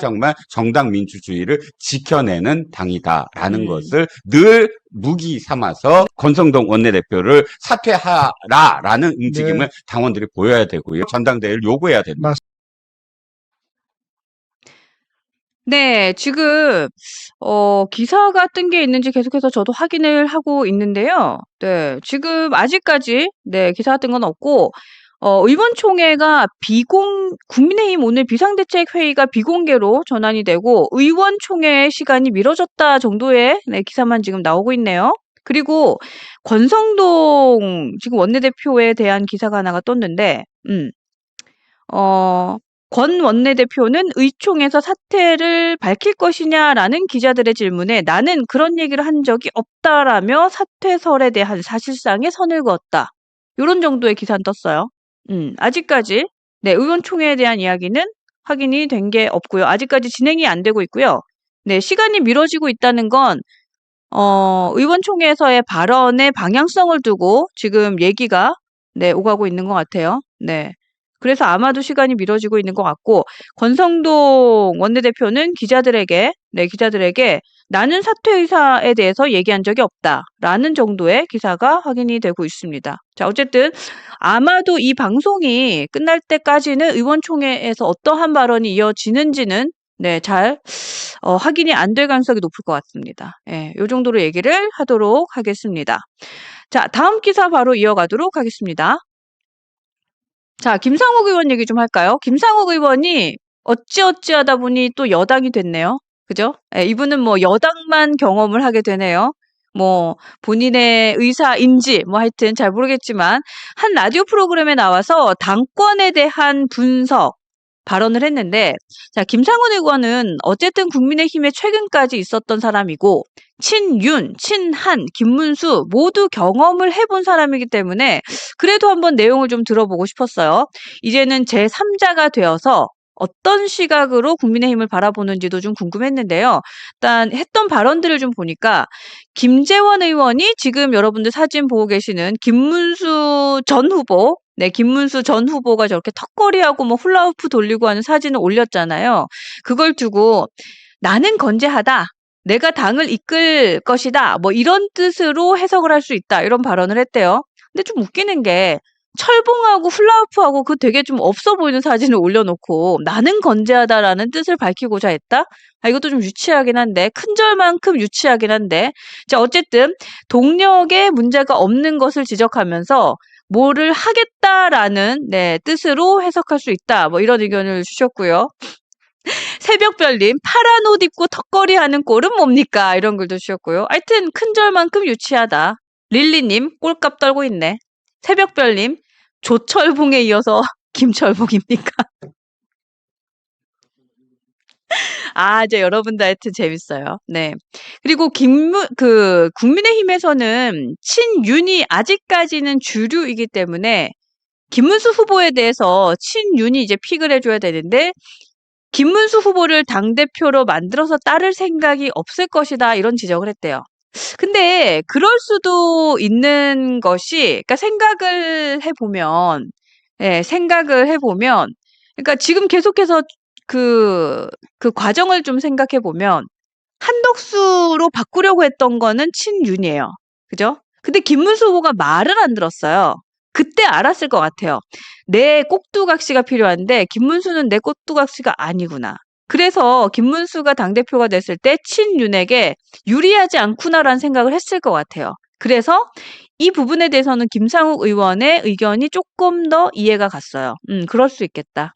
정당 민주주의를 지켜내는 당이다라는 것을 늘 무기 삼아서 권성동 원내대표를 사퇴하라라는 움직임을 당원들이 보여야 되고요. 전당대회를 요구해야 됩니다. 네, 지금 기사가 뜬 게 있는지 계속해서 저도 확인을 하고 있는데요. 네, 지금 아직까지 기사가 뜬 건 없고 의원총회가 국민의힘 오늘 비상대책회의가 비공개로 전환이 되고 의원총회 시간이 미뤄졌다 정도의 기사만 지금 나오고 있네요. 그리고 권성동 지금 원내대표에 대한 기사가 하나가 떴는데 권 원내대표는 의총에서 사퇴를 밝힐 것이냐라는 기자들의 질문에 나는 그런 얘기를 한 적이 없다라며 사퇴설에 대한 사실상의 선을 그었다. 이런 정도의 기사는 떴어요. 아직까지 의원총회에 대한 이야기는 확인이 된 게 없고요. 아직까지 진행이 안 되고 있고요. 시간이 미뤄지고 있다는 건 의원총회에서의 발언의 방향성을 두고 지금 얘기가 오가고 있는 것 같아요. 그래서 아마도 시간이 미뤄지고 있는 것 같고 권성동 원내대표는 기자들에게 나는 사퇴 의사에 대해서 얘기한 적이 없다라는 정도의 기사가 확인이 되고 있습니다. 자, 어쨌든 아마도 이 방송이 끝날 때까지는 의원총회에서 어떠한 발언이 이어지는지는 잘 확인이 안 될 가능성이 높을 것 같습니다. 이 정도로 얘기를 하도록 하겠습니다. 자, 다음 기사 바로 이어가도록 하겠습니다. 자, 김상욱 의원 얘기 좀 할까요? 김상욱 의원이 어찌하다 보니 또 여당이 됐네요. 그죠? 이분은 뭐 여당만 경험을 하게 되네요. 뭐 본인의 의사인지 뭐 하여튼 잘 모르겠지만 한 라디오 프로그램에 나와서 당권에 대한 분석 발언을 했는데 자, 김상훈 의원은 어쨌든 국민의힘에 최근까지 있었던 사람이고 친윤, 친한, 김문수 모두 경험을 해본 사람이기 때문에 그래도 한번 내용을 좀 들어보고 싶었어요. 이제는 제3자가 되어서 어떤 시각으로 국민의힘을 바라보는지도 좀 궁금했는데요. 일단 했던 발언들을 좀 보니까 김재원 의원이 지금 여러분들 사진 보고 계시는 김문수 전 후보, 네, 김문수 전 후보가 저렇게 턱걸이하고 뭐 훌라후프 돌리고 하는 사진을 올렸잖아요. 그걸 두고 나는 건재하다. 내가 당을 이끌 것이다. 뭐 이런 뜻으로 해석을 할 수 있다. 이런 발언을 했대요. 근데 좀 웃기는 게 철봉하고 훌라후프하고 그 되게 좀 없어 보이는 사진을 올려놓고 나는 건재하다라는 뜻을 밝히고자 했다? 아, 이것도 좀 유치하긴 한데, 큰절만큼 유치하긴 한데. 자, 어쨌든 동력에 문제가 없는 것을 지적하면서 뭐를 하겠다라는 네, 뜻으로 해석할 수 있다. 뭐 이런 의견을 주셨고요. 새벽별님, 파란 옷 입고 턱걸이 하는 꼴은 뭡니까? 이런 글도 주셨고요. 하여튼 큰절만큼 유치하다. 릴리님, 꼴값 떨고 있네. 새벽별님, 조철봉에 이어서 김철봉입니까? 아, 이제 여러분들 하여튼 재밌어요. 네. 그리고 국민의힘에서는 친윤이 아직까지는 주류이기 때문에 김문수 후보에 대해서 친윤이 이제 픽을 해줘야 되는데 김문수 후보를 당대표로 만들어서 따를 생각이 없을 것이다. 이런 지적을 했대요. 근데 그럴 수도 있는 것이, 그러니까 생각을 해보면, 그러니까 지금 계속해서 그 과정을 좀 생각해보면, 한덕수로 바꾸려고 했던 거는 친윤이에요. 그죠? 근데 김문수 후보가 말을 안 들었어요. 그때 알았을 것 같아요. 내 꼭두각시가 필요한데 김문수는 내 꼭두각시가 아니구나. 그래서 김문수가 당대표가 됐을 때 친윤에게 유리하지 않구나라는 생각을 했을 것 같아요. 그래서 이 부분에 대해서는 김상욱 의원의 의견이 조금 더 이해가 갔어요. 그럴 수 있겠다.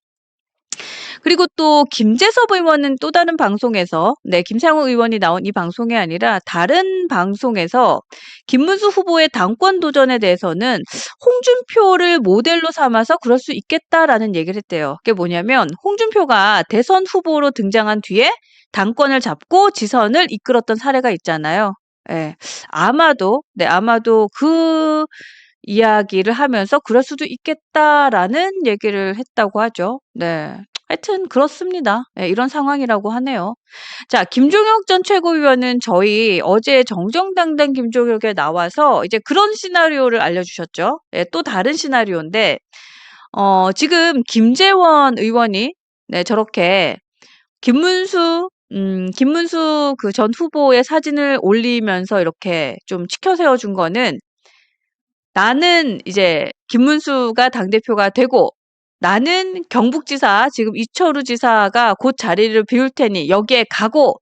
그리고 또 김재섭 의원은 또 다른 방송에서 김상욱 의원이 나온 이 방송이 아니라 다른 방송에서 김문수 후보의 당권 도전에 대해서는 홍준표를 모델로 삼아서 그럴 수 있겠다라는 얘기를 했대요. 그게 뭐냐면 홍준표가 대선 후보로 등장한 뒤에 당권을 잡고 지선을 이끌었던 사례가 있잖아요. 예. 아마도 그 이야기를 하면서 그럴 수도 있겠다라는 얘기를 했다고 하죠. 네. 하여튼 그렇습니다. 네, 이런 상황이라고 하네요. 자, 김종혁 전 최고위원은 저희 어제 정정당당 김종혁에 나와서 이제 그런 시나리오를 알려주셨죠. 네, 또 다른 시나리오인데, 지금 김재원 의원이 저렇게 김문수 그 전 후보의 사진을 올리면서 이렇게 좀 치켜 세워준 거는 나는 이제 김문수가 당대표가 되고 나는 경북지사 지금 이철우 지사가 곧 자리를 비울 테니 여기에 가고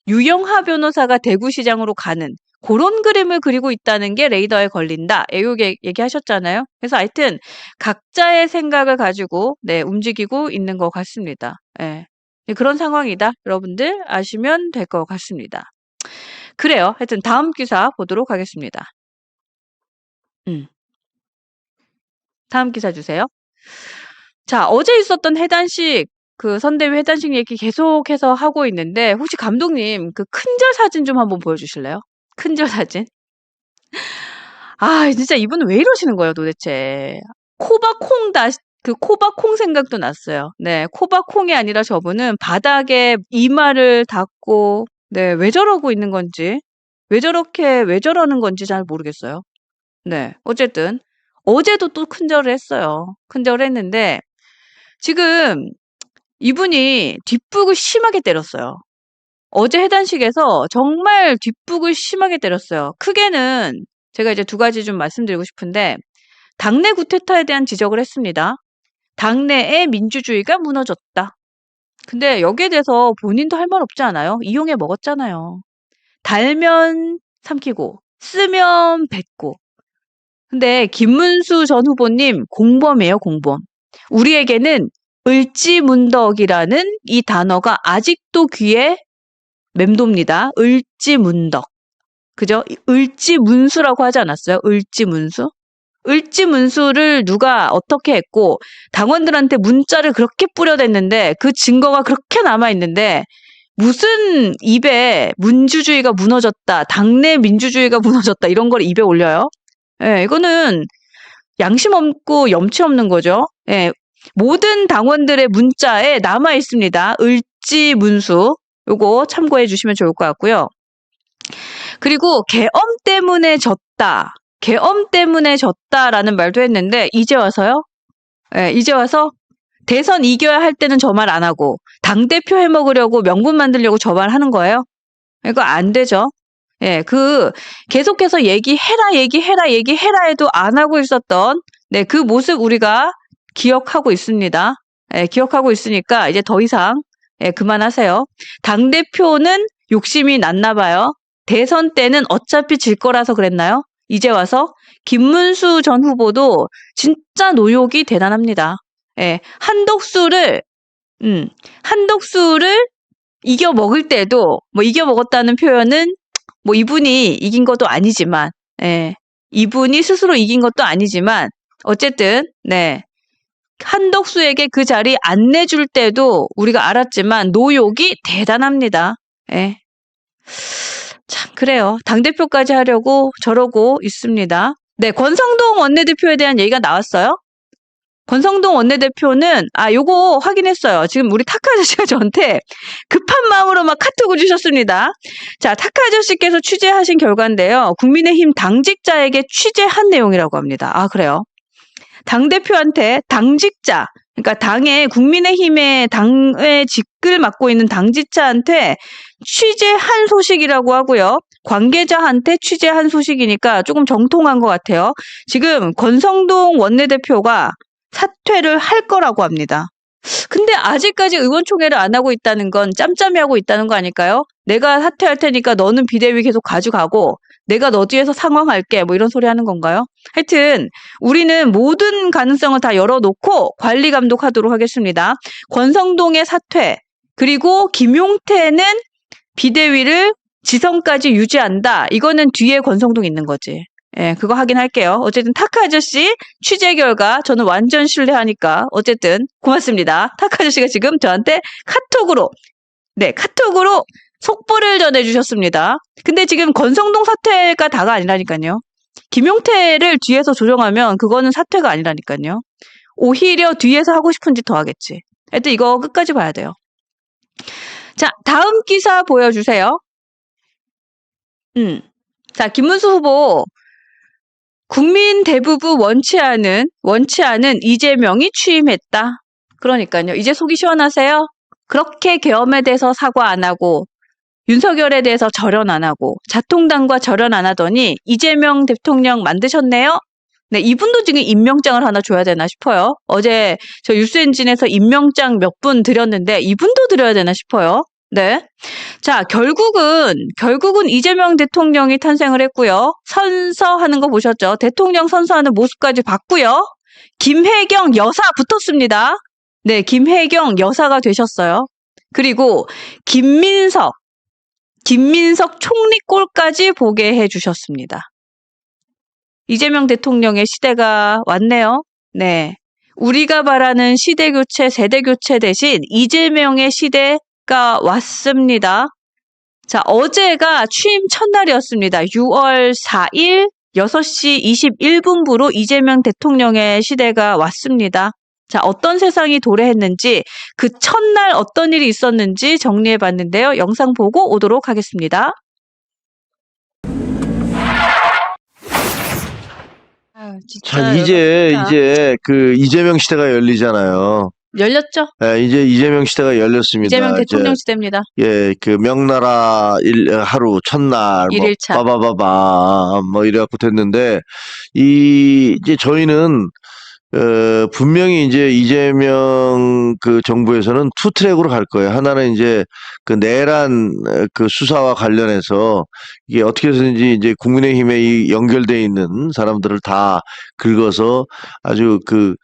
유영하 변호사가 대구시장으로 가는 그런 그림을 그리고 있다는 게 레이더에 걸린다. 이렇게 얘기하셨잖아요. 그래서 하여튼 각자의 생각을 가지고 움직이고 있는 것 같습니다. 예. 그런 상황이다. 여러분들 아시면 될 것 같습니다. 그래요. 하여튼 다음 기사 보도록 하겠습니다. 다음 기사 주세요. 자, 어제 있었던 해단식, 선대위 해단식 얘기 계속해서 하고 있는데, 혹시 감독님, 큰절 사진 좀 한번 보여주실래요? 큰절 사진. 아, 진짜 이분은 왜 이러시는 거예요, 도대체. 코바콩 생각도 났어요. 네, 코바콩이 아니라 저분은 바닥에 이마를 닫고, 왜 저러고 있는 건지, 왜 저러는 건지 잘 모르겠어요. 네, 어쨌든. 어제도 또 큰절을 했어요. 큰절을 했는데, 지금 이분이 뒷북을 심하게 때렸어요. 어제 해단식에서 정말 뒷북을 심하게 때렸어요. 크게는 제가 이제 두 가지 좀 말씀드리고 싶은데, 당내 구테타에 대한 지적을 했습니다. 당내의 민주주의가 무너졌다. 근데 여기에 대해서 본인도 할 말 없지 않아요? 이용해 먹었잖아요. 달면 삼키고, 쓰면 뱉고. 근데 김문수 전 후보님 공범이에요, 공범. 우리에게는 을지문덕이라는 이 단어가 아직도 귀에 맴돕니다. 을지문덕. 그죠? 을지문수라고 하지 않았어요? 을지문수? 을지문수를 누가 어떻게 했고 당원들한테 문자를 그렇게 뿌려댔는데 그 증거가 그렇게 남아있는데 무슨 입에 민주주의가 무너졌다, 당내 민주주의가 무너졌다 이런 걸 입에 올려요? 예, 이거는 양심 없고 염치 없는 거죠. 예, 모든 당원들의 문자에 남아 있습니다. 을지 문수. 요거 참고해 주시면 좋을 것 같고요. 그리고 계엄 때문에 졌다. 계엄 때문에 졌다라는 말도 했는데 이제 와서요? 예, 이제 와서 대선 이겨야 할 때는 저 말 안 하고 당대표 해먹으려고 명분 만들려고 저 말 하는 거예요? 이거 안 되죠. 예, 계속해서 얘기해라 해도 안 하고 있었던, 네, 그 모습 우리가 기억하고 있습니다. 예, 기억하고 있으니까 이제 더 이상, 예, 그만하세요. 당대표는 욕심이 났나 봐요. 대선 때는 어차피 질 거라서 그랬나요? 이제 와서 김문수 전 후보도 진짜 노욕이 대단합니다. 예, 한독수를 이겨 먹을 때도, 뭐 이겨 먹었다는 표현은 뭐 이분이 이긴 것도 아니지만, 예, 이분이 스스로 이긴 것도 아니지만, 어쨌든, 네, 한덕수에게 그 자리 안 내줄 때도 우리가 알았지만 노욕이 대단합니다. 예. 참, 그래요. 당대표까지 하려고 저러고 있습니다. 네, 권성동 원내대표에 대한 얘기가 나왔어요. 권성동 원내대표는, 요거 확인했어요. 지금 우리 타카 아저씨가 저한테 급한 마음으로 막 카톡을 주셨습니다. 자, 타카 아저씨께서 취재하신 결과인데요. 국민의힘 당직자에게 취재한 내용이라고 합니다. 그래요. 당대표한테 당직자, 그러니까 국민의힘의 당의 직을 맡고 있는 당직자한테 취재한 소식이라고 하고요. 관계자한테 취재한 소식이니까 조금 정통한 것 같아요. 지금 권성동 원내대표가 사퇴를 할 거라고 합니다. 근데 아직까지 의원총회를 안 하고 있다는 건 짬짬이 하고 있다는 거 아닐까요? 내가 사퇴할 테니까 너는 비대위 계속 가져가고 내가 너 뒤에서 상황할게, 뭐 이런 소리 하는 건가요? 하여튼 우리는 모든 가능성을 다 열어놓고 관리 감독하도록 하겠습니다. 권성동의 사퇴, 그리고 김용태는 비대위를 지성까지 유지한다. 이거는 뒤에 권성동 있는 거지. 예, 그거 확인할게요. 어쨌든 타카 아저씨 취재 결과 저는 완전 신뢰하니까 어쨌든 고맙습니다. 타카 아저씨가 지금 저한테 카톡으로 속보를 전해주셨습니다. 근데 지금 권성동 사퇴가 다가 아니라니까요. 김용태를 뒤에서 조정하면 그거는 사퇴가 아니라니까요. 오히려 뒤에서 하고 싶은 짓 더 하겠지. 하여튼 이거 끝까지 봐야 돼요. 자, 다음 기사 보여주세요. 자, 김문수 후보. 국민 대부분 원치 않은 이재명이 취임했다. 그러니까요. 이제 속이 시원하세요? 그렇게 계엄에 대해서 사과 안 하고 윤석열에 대해서 절연 안 하고 자통당과 절연 안 하더니 이재명 대통령 만드셨네요. 네, 이분도 지금 임명장을 하나 줘야 되나 싶어요. 어제 저 뉴스엔진에서 임명장 몇 분 드렸는데 이분도 드려야 되나 싶어요. 네. 자, 결국은 이재명 대통령이 탄생을 했고요. 선서하는 거 보셨죠? 대통령 선서하는 모습까지 봤고요. 김혜경 여사 붙었습니다. 네, 김혜경 여사가 되셨어요. 그리고 김민석 총리꼴까지 보게 해주셨습니다. 이재명 대통령의 시대가 왔네요. 네. 우리가 바라는 시대교체, 세대교체 대신 이재명의 시대가 왔습니다. 자, 어제가 취임 첫날이었습니다. 6월 4일 6시 21분부로 이재명 대통령의 시대가 왔습니다. 자, 어떤 세상이 도래했는지, 그 첫날 어떤 일이 있었는지 정리해봤는데요. 영상 보고 오도록 하겠습니다. 자, 이제 그 이재명 시대가 열리잖아요. 열렸죠? 예, 이제 이재명 시대가 열렸습니다. 이재명 대통령 시대입니다. 예, 그 명나라 하루 첫날 뭐 1일차. 빠바바바 뭐 이래갖고 됐는데 이제 저희는 분명히 이제 이재명 그 정부에서는 투 트랙으로 갈 거예요. 하나는 이제 그 내란 그 수사와 관련해서 이게 어떻게 해서든지 이제 국민의힘에 이 연결돼 있는 사람들을 다 긁어서 아주 그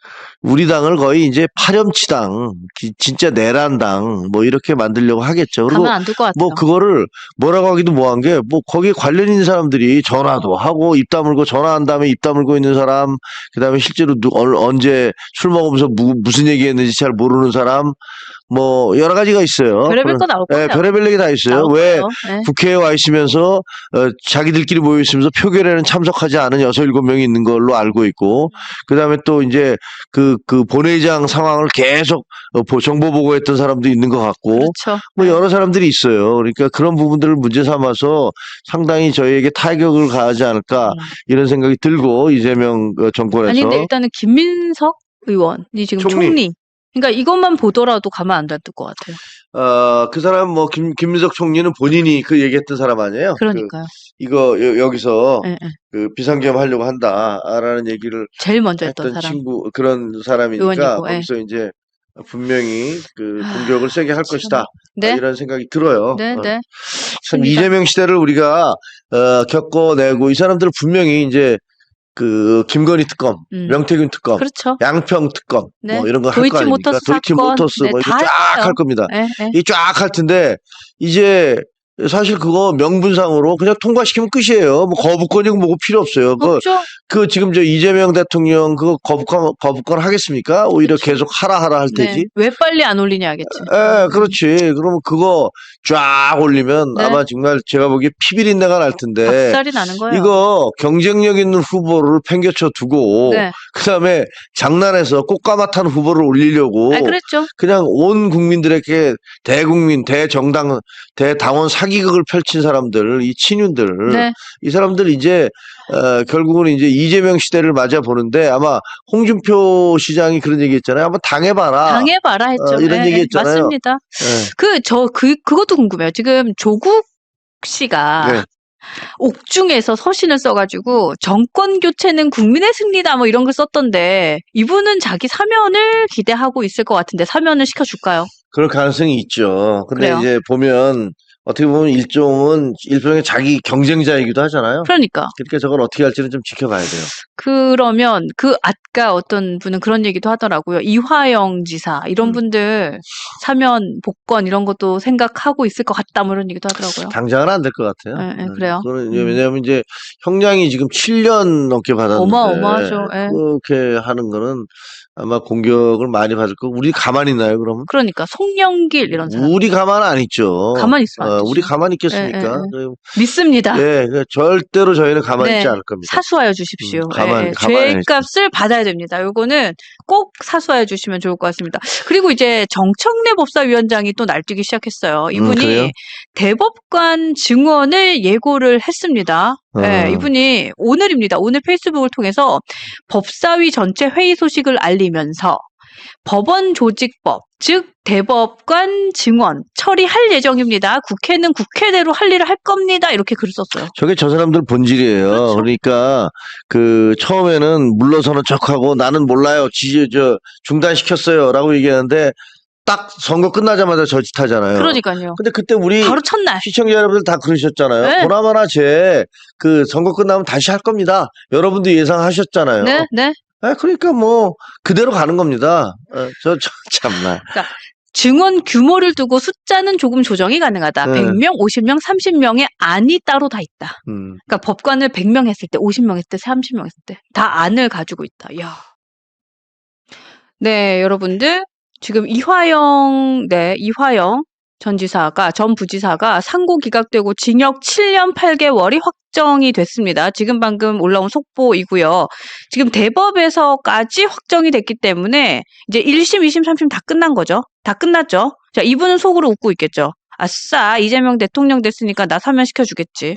우리 당을 거의 이제 파렴치당, 진짜 내란당 뭐 이렇게 만들려고 하겠죠. 그리고 가만 안 둘 것 같아요. 뭐 그거를 뭐라고 하기도 뭐한 게 뭐 거기에 관련 있는 사람들이 전화도 하고 입 다물고 전화한 다음에 입 다물고 있는 사람, 그다음에 실제로 언제 술 먹으면서 무슨 얘기했는지 잘 모르는 사람, 뭐 여러 가지가 있어요. 별의별 거 나올 거예요. 별의별 얘기 다 있어요. 나올 왜 거예요. 네. 국회에 와 있으면서 자기들끼리 모여 있으면서 표결에는 참석하지 않은 6, 7명이 있는 걸로 알고 있고, 그다음에 또 이제 그 본회의장 상황을 계속 정보 보고했던 사람도 있는 것 같고, 그렇죠. 뭐 여러 사람들이 있어요. 그러니까 그런 부분들을 문제 삼아서 상당히 저희에게 타격을 가하지 않을까 이런 생각이 들고, 이재명 정권에서. 아니 근데 일단은 김민석 의원이 지금 총리. 그러니까 이것만 보더라도 가만 안 될 것 같아요. 그 사람 뭐 김민석 총리는 본인이 그 얘기했던 사람 아니에요? 그러니까요. 이거 여기서 네. 그 비상계엄 하려고 한다라는 얘기를 제일 먼저 했던 했던 사람. 친구 그런 사람이니까 의원이고, 거기서 이제 분명히 그 공격을 세게 할 것이다. 네. 이런 생각이 들어요. 네, 네. 참 이재명 시대를 우리가 겪어내고 이 사람들은 분명히 이제 그 김건희 특검, 명태균 특검, 그렇죠. 양평 특검 네. 뭐 이런 거 할 거 아닙니까? 도이치모터스 네, 뭐 이거 쫙 할 겁니다. 네, 네. 이 쫙 할 텐데 이제 사실 그거 명분상으로 그냥 통과시키면 끝이에요. 뭐 거부권이고 뭐고 필요 없어요. 없죠. 그 지금 저 이재명 대통령 그거 거부권 하겠습니까? 오히려 그치. 계속 하라 할 테지. 네. 왜 빨리 안 올리냐 하겠지. 그렇지. 그러면 그거 쫙 올리면 네. 아마 정말 제가 보기에 피비린내가 날 텐데. 박살이 나는 거예요. 이거 경쟁력 있는 후보를 팽개쳐 두고 네. 그다음에 장난해서 꽃가마탄 후보를 올리려고 그랬죠. 그냥 온 국민들에게 대국민, 대정당, 대당원 사기극을 펼친 사람들, 이 친윤들, 네. 이 사람들 이제 결국은 이제 이재명 시대를 맞아 보는데 아마 홍준표 시장이 그런 얘기했잖아요. 한번 당해봐라. 당해봐라 했죠. 이런 네, 얘기했잖아요. 맞습니다. 네. 그것도 궁금해요. 지금 조국 씨가 네. 옥중에서 서신을 써가지고 정권 교체는 국민의 승리다 뭐 이런 걸 썼던데 이분은 자기 사면을 기대하고 있을 것 같은데 사면을 시켜줄까요? 그럴 가능성이 있죠. 근데 그래요? 이제 보면 어떻게 보면 일종의 자기 경쟁자이기도 하잖아요. 그러니까 저걸 어떻게 할지는 좀 지켜봐야 돼요. 그러면 아까 어떤 분은 그런 얘기도 하더라고요. 이화영 지사 이런 분들 사면 복권 이런 것도 생각하고 있을 것 같다 뭐 이런 얘기도 하더라고요. 당장은 안 될 것 같아요. 네, 그래요. 그거는 왜냐하면 이제 형량이 지금 7년 넘게 받았는데 어마어마하죠. 네. 그렇게 하는 거는 아마 공격을 많이 받을 거고 우리 가만히 있나요 그러면? 그러니까 송영길 이런 사람 우리 가만 안 있죠. 가만히 있으면 안 되죠. 우리 가만히 있겠습니까? 믿습니다. 절대로 저희는 가만히 네, 있지 않을 겁니다. 사수하여 주십시오. 가만히 죄값을 받아야 됩니다. 요거는 꼭 사수하여 주시면 좋을 것 같습니다. 그리고 이제 정청래 법사위원장이 또 날뛰기 시작했어요. 이분이 그래요? 대법관 증언을 예고를 했습니다. 네, 이분이 오늘입니다. 오늘 페이스북을 통해서 법사위 전체 회의 소식을 알리면서 법원 조직법, 즉 대법관 증언 처리할 예정입니다. 국회는 국회대로 할 일을 할 겁니다. 이렇게 글을 썼어요. 저게 저 사람들 본질이에요. 그렇죠. 그러니까 그 처음에는 물러서는 척하고 나는 몰라요. 중단시켰어요라고 얘기하는데 딱 선거 끝나자마자 저짓하잖아요. 그러니까요. 근데 그때 우리 바로 첫날. 시청자 여러분들 다 그러셨잖아요. 네. 보나마나 그 선거 끝나면 다시 할 겁니다. 여러분도 예상하셨잖아요. 네, 네. 그러니까 뭐 그대로 가는 겁니다. 저 참나. 그러니까 증언 규모를 두고 숫자는 조금 조정이 가능하다. 네. 100명, 50명, 30명의 안이 따로 다 있다. 그러니까 법관을 100명 했을 때, 50명 했을 때, 30명 했을 때 다 안을 가지고 있다. 이야. 네, 여러분들 지금 이화영 전 부지사가 상고 기각되고 징역 7년 8개월이 확정이 됐습니다. 지금 방금 올라온 속보이고요. 지금 대법에서까지 확정이 됐기 때문에 이제 1심, 2심, 3심 다 끝난 거죠. 다 끝났죠. 자, 이분은 속으로 웃고 있겠죠. 아싸, 이재명 대통령 됐으니까 나 사면시켜주겠지.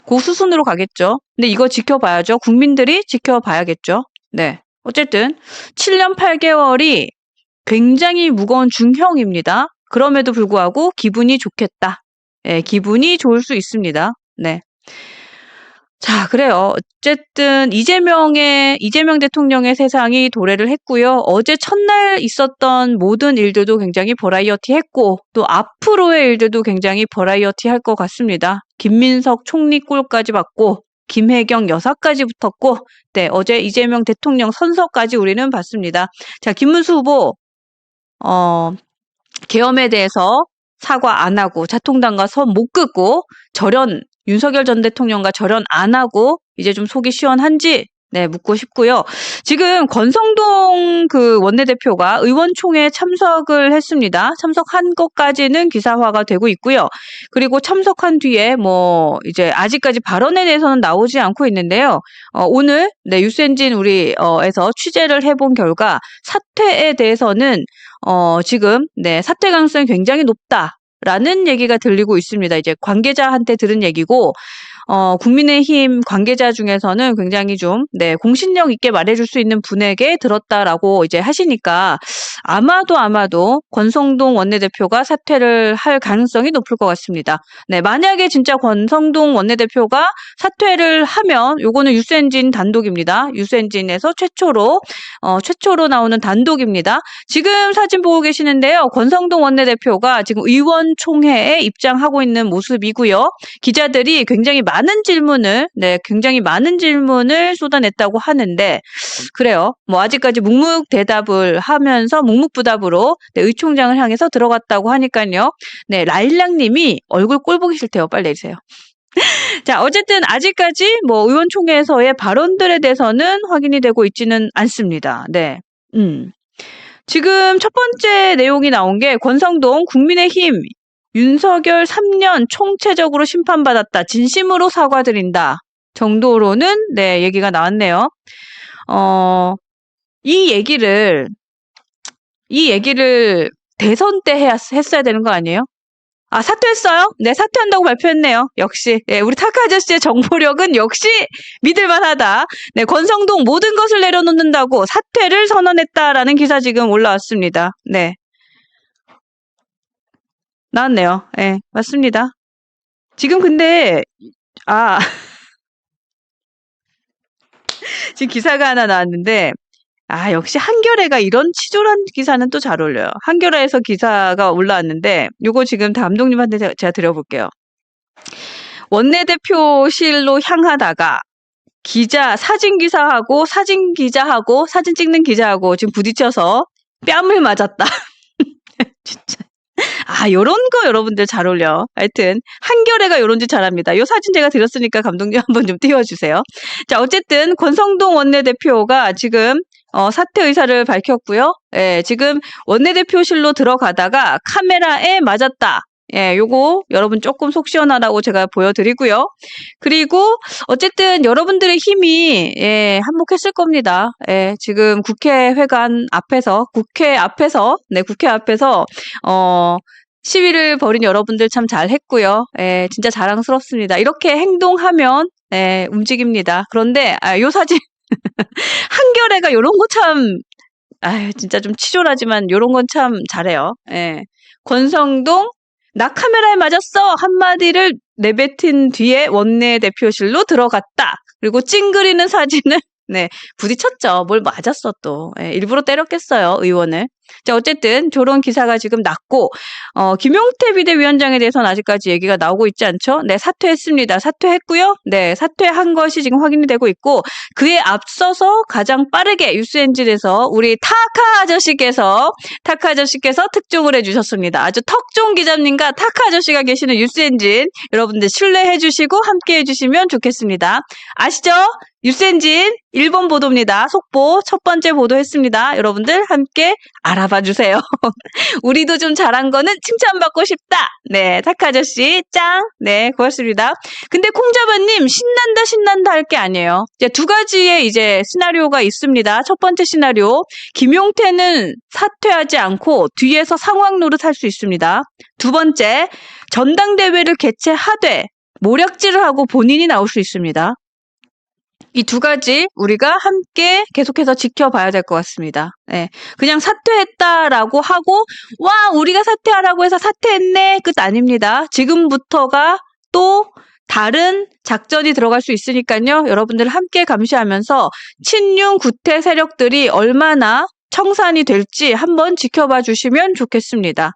그 수순으로 가겠죠. 근데 이거 지켜봐야죠. 국민들이 지켜봐야겠죠. 네. 어쨌든 7년 8개월이 굉장히 무거운 중형입니다. 그럼에도 불구하고 기분이 좋겠다. 네, 기분이 좋을 수 있습니다. 네. 자, 그래요. 어쨌든 이재명 대통령의 세상이 도래를 했고요. 어제 첫날 있었던 모든 일들도 굉장히 버라이어티했고 또 앞으로의 일들도 굉장히 버라이어티할 것 같습니다. 김민석 총리 꼴까지 받고 김혜경 여사까지 붙었고 네, 어제 이재명 대통령 선서까지 우리는 봤습니다. 자, 김문수 후보 계엄에 대해서 사과 안 하고 자통당과 선 못 긋고 윤석열 전 대통령과 절연 안 하고 이제 좀 속이 시원한지 네, 묻고 싶고요. 지금 권성동 그 원내대표가 의원총회에 참석을 했습니다. 참석한 것까지는 기사화가 되고 있고요. 그리고 참석한 뒤에 뭐 이제 아직까지 발언에 대해서는 나오지 않고 있는데요. 오늘 네, 뉴스엔진 우리에서 취재를 해본 결과 사퇴에 대해서는 지금 네, 사퇴 가능성이 굉장히 높다라는 얘기가 들리고 있습니다. 이제 관계자한테 들은 얘기고 국민의힘 관계자 중에서는 굉장히 좀, 네, 공신력 있게 말해줄 수 있는 분에게 들었다라고 이제 하시니까 아마도 권성동 원내대표가 사퇴를 할 가능성이 높을 것 같습니다. 네, 만약에 진짜 권성동 원내대표가 사퇴를 하면 요거는 뉴스엔진 단독입니다. 뉴스엔진에서 최초로 나오는 단독입니다. 지금 사진 보고 계시는데요. 권성동 원내대표가 지금 의원총회에 입장하고 있는 모습이고요. 기자들이 굉장히 굉장히 많은 질문을 쏟아냈다고 하는데, 그래요. 뭐, 아직까지 묵묵대답을 하면서 묵묵부답으로 네, 의총장을 향해서 들어갔다고 하니까요. 네, 라일락님이 얼굴 꼴 보기 싫대요. 빨리 내리세요. 자, 어쨌든 아직까지 뭐, 의원총회에서의 발언들에 대해서는 확인이 되고 있지는 않습니다. 네. 지금 첫 번째 내용이 나온 게 권성동 국민의힘 윤석열 3년 총체적으로 심판받았다. 진심으로 사과드린다. 정도로는 네, 얘기가 나왔네요. 이 얘기를 대선 때 했어야 되는 거 아니에요? 아, 사퇴했어요? 네, 사퇴한다고 발표했네요. 역시 네, 우리 타카 아저씨의 정보력은 역시 믿을만하다. 네, 권성동 모든 것을 내려놓는다고 사퇴를 선언했다라는 기사 지금 올라왔습니다. 네. 나왔네요. 네, 맞습니다. 지금 근데, 지금 기사가 하나 나왔는데, 역시 한겨레가 이런 치졸한 기사는 또 잘 어울려요. 한겨레에서 기사가 올라왔는데, 요거 지금 감독님한테 제가 드려볼게요. 원내대표실로 향하다가, 사진 기자하고, 사진 찍는 기자하고 지금 부딪혀서 뺨을 맞았다. 진짜. 요런 거 여러분들 잘 어울려. 하여튼 한겨레가 요런 짓 잘합니다. 요 사진 제가 드렸으니까 감독님 한번 좀 띄워주세요. 자, 어쨌든 권성동 원내대표가 지금 사퇴 의사를 밝혔고요. 예, 지금 원내대표실로 들어가다가 카메라에 맞았다. 예, 요거 여러분 조금 속 시원하다고 제가 보여드리고요. 그리고 어쨌든 여러분들의 힘이 한몫했을 겁니다. 예, 지금 국회 앞에서 시위를 벌인 여러분들 참 잘했고요. 예, 진짜 자랑스럽습니다. 이렇게 행동하면 움직입니다. 그런데 요 사진 한겨레가 요런 거 참 진짜 좀 치졸하지만 요런 건 참 잘해요. 예. 권성동 나 카메라에 맞았어 한마디를 내뱉은 뒤에 원내대표실로 들어갔다. 그리고 찡그리는 사진을 부딪혔죠. 뭘 맞았어 또. 일부러 때렸겠어요, 의원을. 자, 어쨌든 저런 기사가 지금 났고 김용태 비대위원장에 대해서는 아직까지 얘기가 나오고 있지 않죠? 네, 사퇴했습니다. 사퇴했고요. 네, 사퇴한 것이 지금 확인이 되고 있고 그에 앞서서 가장 빠르게 뉴스엔진에서 우리 타카 아저씨께서 특종을 해주셨습니다. 아주 턱종 기자님과 타카 아저씨가 계시는 뉴스엔진 여러분들 신뢰해 주시고 함께 해주시면 좋겠습니다. 아시죠? 뉴스엔진 1번 보도입니다. 속보 첫 번째 보도했습니다. 여러분들 함께 알아봐 주세요. 우리도 좀 잘한 거는 칭찬받고 싶다. 네, 타카 아저씨 짱. 네, 고맙습니다. 근데 콩자바님 신난다 할 게 아니에요. 이제 두 가지의 이제 시나리오가 있습니다. 첫 번째 시나리오 김용태는 사퇴하지 않고 뒤에서 상황 노릇할 수 있습니다. 두 번째 전당대회를 개최하되 모략질을 하고 본인이 나올 수 있습니다. 이 두 가지 우리가 함께 계속해서 지켜봐야 될 것 같습니다. 네, 그냥 사퇴했다라고 하고 와 우리가 사퇴하라고 해서 사퇴했네 끝 아닙니다. 지금부터가 또 다른 작전이 들어갈 수 있으니까요. 여러분들 함께 감시하면서 친윤 구태 세력들이 얼마나 청산이 될지 한번 지켜봐 주시면 좋겠습니다.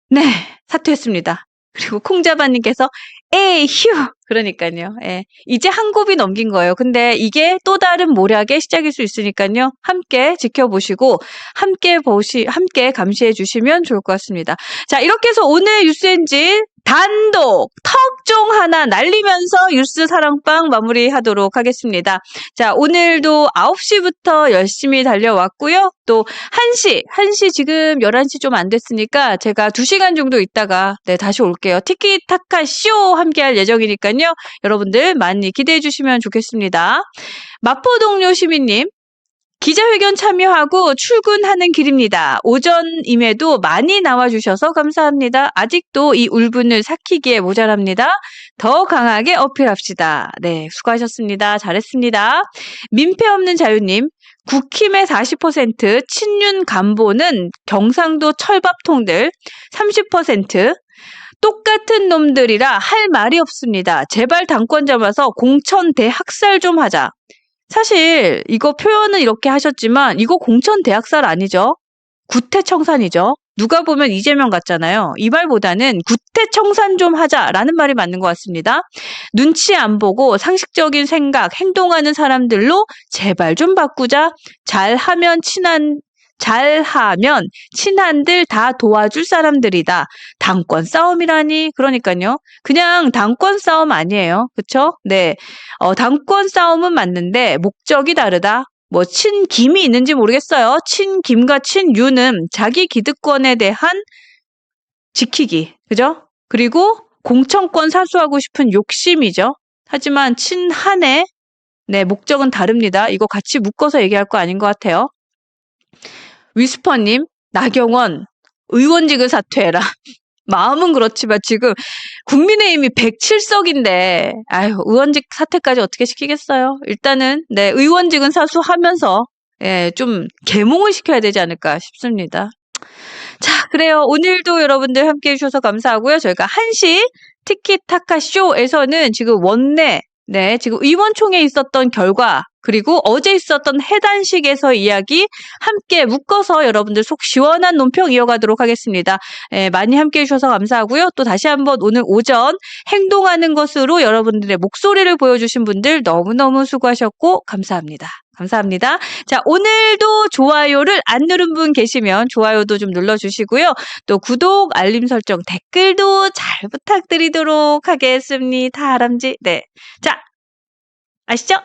네, 사퇴했습니다. 그리고 콩자바님께서 에휴 그러니까요. 예. 이제 한 곱이 넘긴 거예요. 근데 이게 또 다른 모략의 시작일 수 있으니까요. 함께 지켜보시고 함께 감시해 주시면 좋을 것 같습니다. 자, 이렇게 해서 오늘 뉴스엔진 단독 턱종 하나 날리면서 뉴스 사랑방 마무리하도록 하겠습니다. 자, 오늘도 9시부터 열심히 달려왔고요. 또 1시 지금 11시 좀 안 됐으니까 제가 2시간 정도 있다가 다시 올게요. 티키타카 쇼 함께할 예정이니까요. 여러분들 많이 기대해 주시면 좋겠습니다. 마포동료 시민님, 기자회견 참여하고 출근하는 길입니다. 오전임에도 많이 나와주셔서 감사합니다. 아직도 이 울분을 삭히기에 모자랍니다. 더 강하게 어필합시다. 네, 수고하셨습니다. 잘했습니다. 민폐 없는 자유님, 국힘의 40%, 친윤 간보는 경상도 철밥통들 30%, 똑같은 놈들이라 할 말이 없습니다. 제발 당권 잡아서 공천 대학살 좀 하자. 사실 이거 표현은 이렇게 하셨지만 이거 공천 대학살 아니죠? 구태청산이죠. 누가 보면 이재명 같잖아요. 이 말보다는 구태청산 좀 하자라는 말이 맞는 것 같습니다. 눈치 안 보고 상식적인 생각, 행동하는 사람들로 제발 좀 바꾸자. 잘하면 친한들 다 도와줄 사람들이다. 당권 싸움이라니. 그러니까요. 그냥 당권 싸움 아니에요. 그쵸? 네. 당권 싸움은 맞는데 목적이 다르다. 뭐 친김이 있는지 모르겠어요. 친김과 친유는 자기 기득권에 대한 지키기. 그죠? 그리고 공천권 사수하고 싶은 욕심이죠. 하지만 친한의 목적은 다릅니다. 이거 같이 묶어서 얘기할 거 아닌 것 같아요. 위스퍼님, 나경원 의원직을 사퇴해라. 마음은 그렇지만 지금 국민의힘이 107석인데 의원직 사퇴까지 어떻게 시키겠어요? 일단은 의원직은 사수하면서 좀 계몽을 시켜야 되지 않을까 싶습니다. 자, 그래요. 오늘도 여러분들 함께해 주셔서 감사하고요. 저희가 1시 티키타카 쇼에서는 지금 원내 지금 의원총회에 있었던 결과 그리고 어제 있었던 해단식에서 이야기 함께 묶어서 여러분들 속 시원한 논평 이어가도록 하겠습니다. 많이 함께해 주셔서 감사하고요. 또 다시 한번 오늘 오전 행동하는 것으로 여러분들의 목소리를 보여주신 분들 너무너무 수고하셨고 감사합니다. 감사합니다. 자, 오늘도 좋아요를 안 누른 분 계시면 좋아요도 좀 눌러주시고요. 또 구독, 알림 설정, 댓글도 잘 부탁드리도록 하겠습니다. 다람쥐. 자, 아시죠?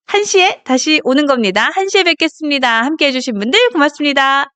1시에 다시 오는 겁니다. 1시에 뵙겠습니다. 함께 해주신 분들 고맙습니다.